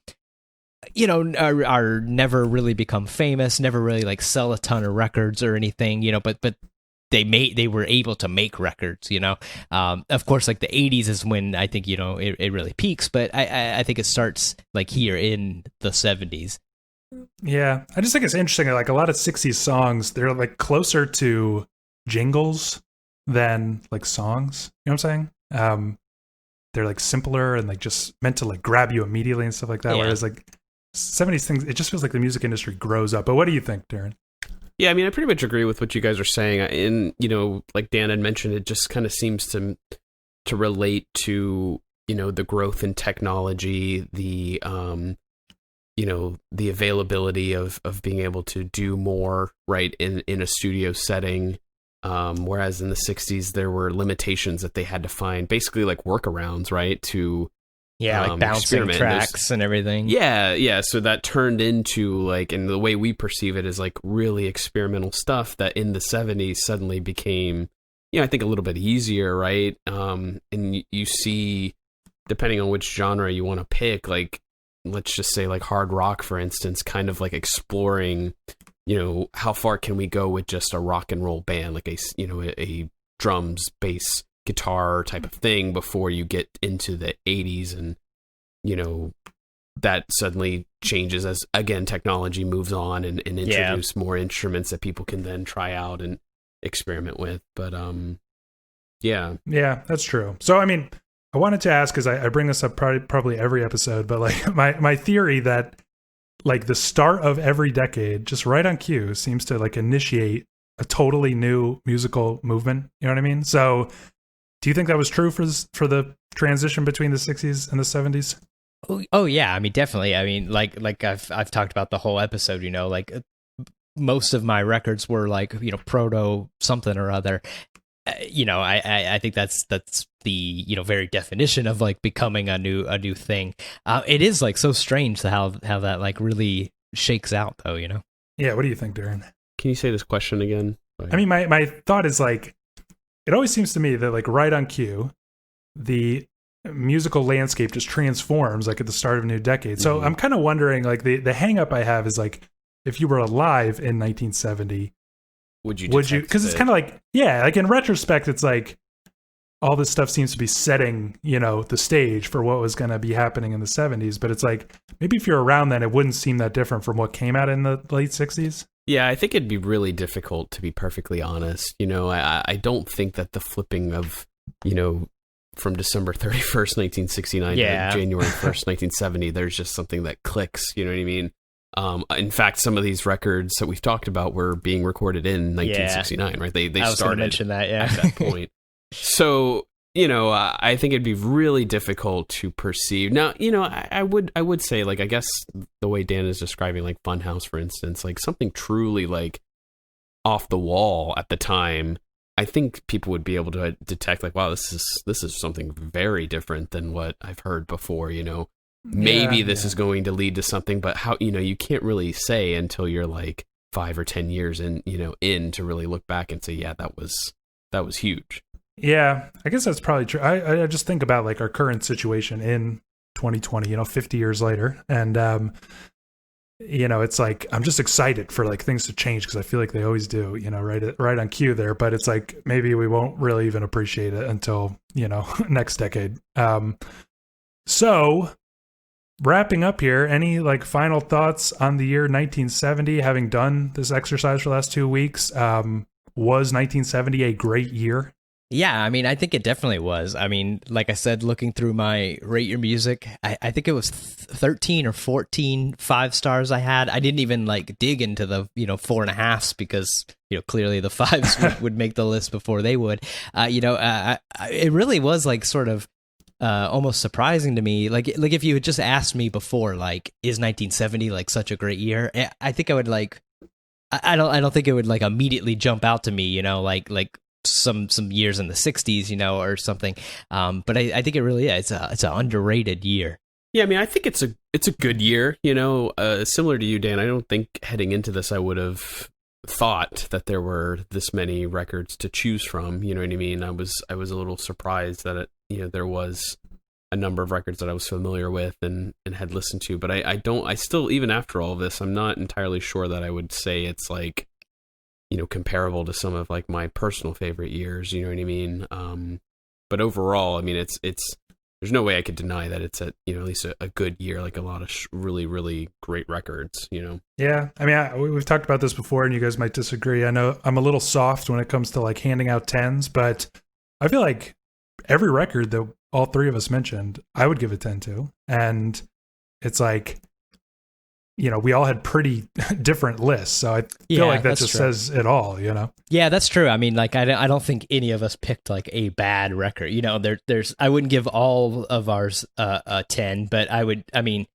[SPEAKER 2] never really become famous, never really like sell a ton of records or anything, but they were able to make records, of course, like the 80s is when I think, it really peaks, but I think it starts like here in the 70s.
[SPEAKER 1] Yeah. I just think it's interesting. Like a lot of 60s songs, they're like closer to jingles than like songs. You know what I'm saying? They're like simpler and like just meant to like grab you immediately and stuff like that. Yeah. Whereas like 70s things, it just feels like the music industry grows up. But what do you think, Darren?
[SPEAKER 3] Yeah, I mean, I pretty much agree with what you guys are saying. And, like Dan had mentioned, it just kind of seems to relate to, the growth in technology, the availability of being able to do more, right, in a studio setting. Whereas in the 60s, there were limitations that they had to find, basically like workarounds, right, to
[SPEAKER 2] like bouncing tracks and everything.
[SPEAKER 3] Yeah. So that turned into like, and the way we perceive it is like really experimental stuff that in the 70s suddenly became, I think a little bit easier, right? And you see, depending on which genre you want to pick, like let's just say like hard rock, for instance, kind of like exploring, how far can we go with just a rock and roll band, like a drums, bass, guitar type of thing before you get into the 80s, and that suddenly changes as again technology moves on and introduce more instruments that people can then try out and experiment with. But yeah,
[SPEAKER 1] that's true. So I mean, I wanted to ask, because I bring this up probably every episode, but like my theory that like the start of every decade, just right on cue, seems to like initiate a totally new musical movement. You know what I mean? So do you think that was true for the transition between the 60s and the 70s?
[SPEAKER 2] Oh yeah, I mean definitely. I mean like I've talked about the whole episode, like most of my records were like, proto something or other. I think that's the very definition of like becoming a new thing. It is like so strange how that like really shakes out though,
[SPEAKER 1] Yeah, what do you think, Darren?
[SPEAKER 3] Can you say this question again?
[SPEAKER 1] I mean, my thought is like, it always seems to me that like right on cue, the musical landscape just transforms like at the start of a new decade. So I'm kind of wondering, like the hang up I have is like, if you were alive in 1970, would you, because it's kind of like, like in retrospect, it's like all this stuff seems to be setting, the stage for what was going to be happening in the 70s. But it's like, maybe if you're around then, it wouldn't seem that different from what came out in the late 60s.
[SPEAKER 3] Yeah, I think it'd be really difficult, to be perfectly honest. I don't think that the flipping of, from December 31st, 1969 to January 1st, 1970, there's just something that clicks, you know what I mean? In fact, some of these records that we've talked about were being recorded in 1969, right? They
[SPEAKER 2] I was
[SPEAKER 3] started
[SPEAKER 2] mention that,
[SPEAKER 3] at that point. So, I think it'd be really difficult to perceive. Now, I would say, like, I guess the way Dan is describing, like Funhouse, for instance, like something truly like off the wall at the time, I think people would be able to detect, like, wow, this is something very different than what I've heard before. Maybe this is going to lead to something, but how, you can't really say until you're like 5 or 10 years in to really look back and say, yeah, that was huge.
[SPEAKER 1] Yeah, I guess that's probably true. I just think about like our current situation in 2020, 50 years later. And, it's like, I'm just excited for like things to change, because I feel like they always do, right on cue there. But it's like, maybe we won't really even appreciate it until, next decade. So wrapping up here, any like final thoughts on the year 1970, having done this exercise for the last 2 weeks? Was 1970 a great year?
[SPEAKER 2] Yeah, I mean, I think it definitely was. I mean, like I said, looking through my Rate Your Music, I think it was 13 or 14 5 stars I had. I didn't even like dig into the 4.5s, because clearly the 5s would make the list before they would. It really was like sort of almost surprising to me. Like if you had just asked me before, like, is 1970 like such a great year? I think I would like. I don't think it would like immediately jump out to me. Like some years in the 60s, you know, or something. But I think it really is. It's an underrated year.
[SPEAKER 3] Yeah, I mean, I think it's a good year, you know, similar to you, Dan. I don't think heading into this I would have thought that there were this many records to choose from. You know what I mean? I was a little surprised that there was a number of records that I was familiar with and had listened to, but I still, even after all of this, I'm not entirely sure that I would say it's like, you know, comparable to some of like my personal favorite years. You know what I mean? But overall, I mean, it's there's no way I could deny that it's at least a good year, like a lot of really, really great records, you know?
[SPEAKER 1] Yeah. I mean, we've talked about this before and you guys might disagree. I know I'm a little soft when it comes to like handing out 10s, but I feel like every record that all three of us mentioned, I would give a 10 to. And it's like, you know, we all had pretty different lists. So I feel like that just says it all, you know?
[SPEAKER 2] Yeah, that's true. I mean, like, I don't think any of us picked like a bad record. You know, I wouldn't give all of ours a 10, but I would, I mean,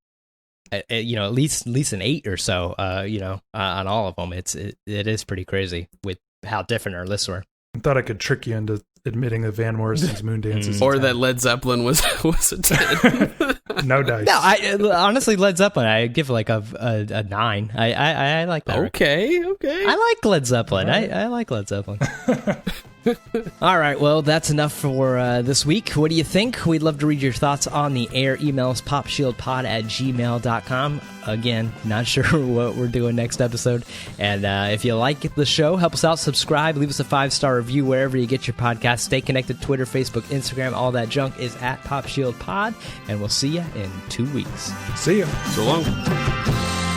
[SPEAKER 2] you know, at least an 8 or so, you know, on all of them. It is pretty crazy with how different our lists were.
[SPEAKER 1] I thought I could trick you into admitting that Van Morrison's Moondance is
[SPEAKER 3] or that Led Zeppelin was a 10.
[SPEAKER 1] No dice.
[SPEAKER 2] No, I honestly, Led Zeppelin, I give like a 9. I like that.
[SPEAKER 3] Okay.
[SPEAKER 2] I like Led Zeppelin. Right. I like Led Zeppelin. All right, well, that's enough for this week. What do you think? We'd love to read your thoughts on the air. Email us popshieldpod@gmail.com. Again, not sure what we're doing next episode. And if you like the show, help us out, subscribe, leave us a 5-star review wherever you get your podcast. Stay connected, Twitter, Facebook, Instagram, all that junk is at PopShieldPod. And we'll see you in 2 weeks.
[SPEAKER 1] See ya.
[SPEAKER 3] So long.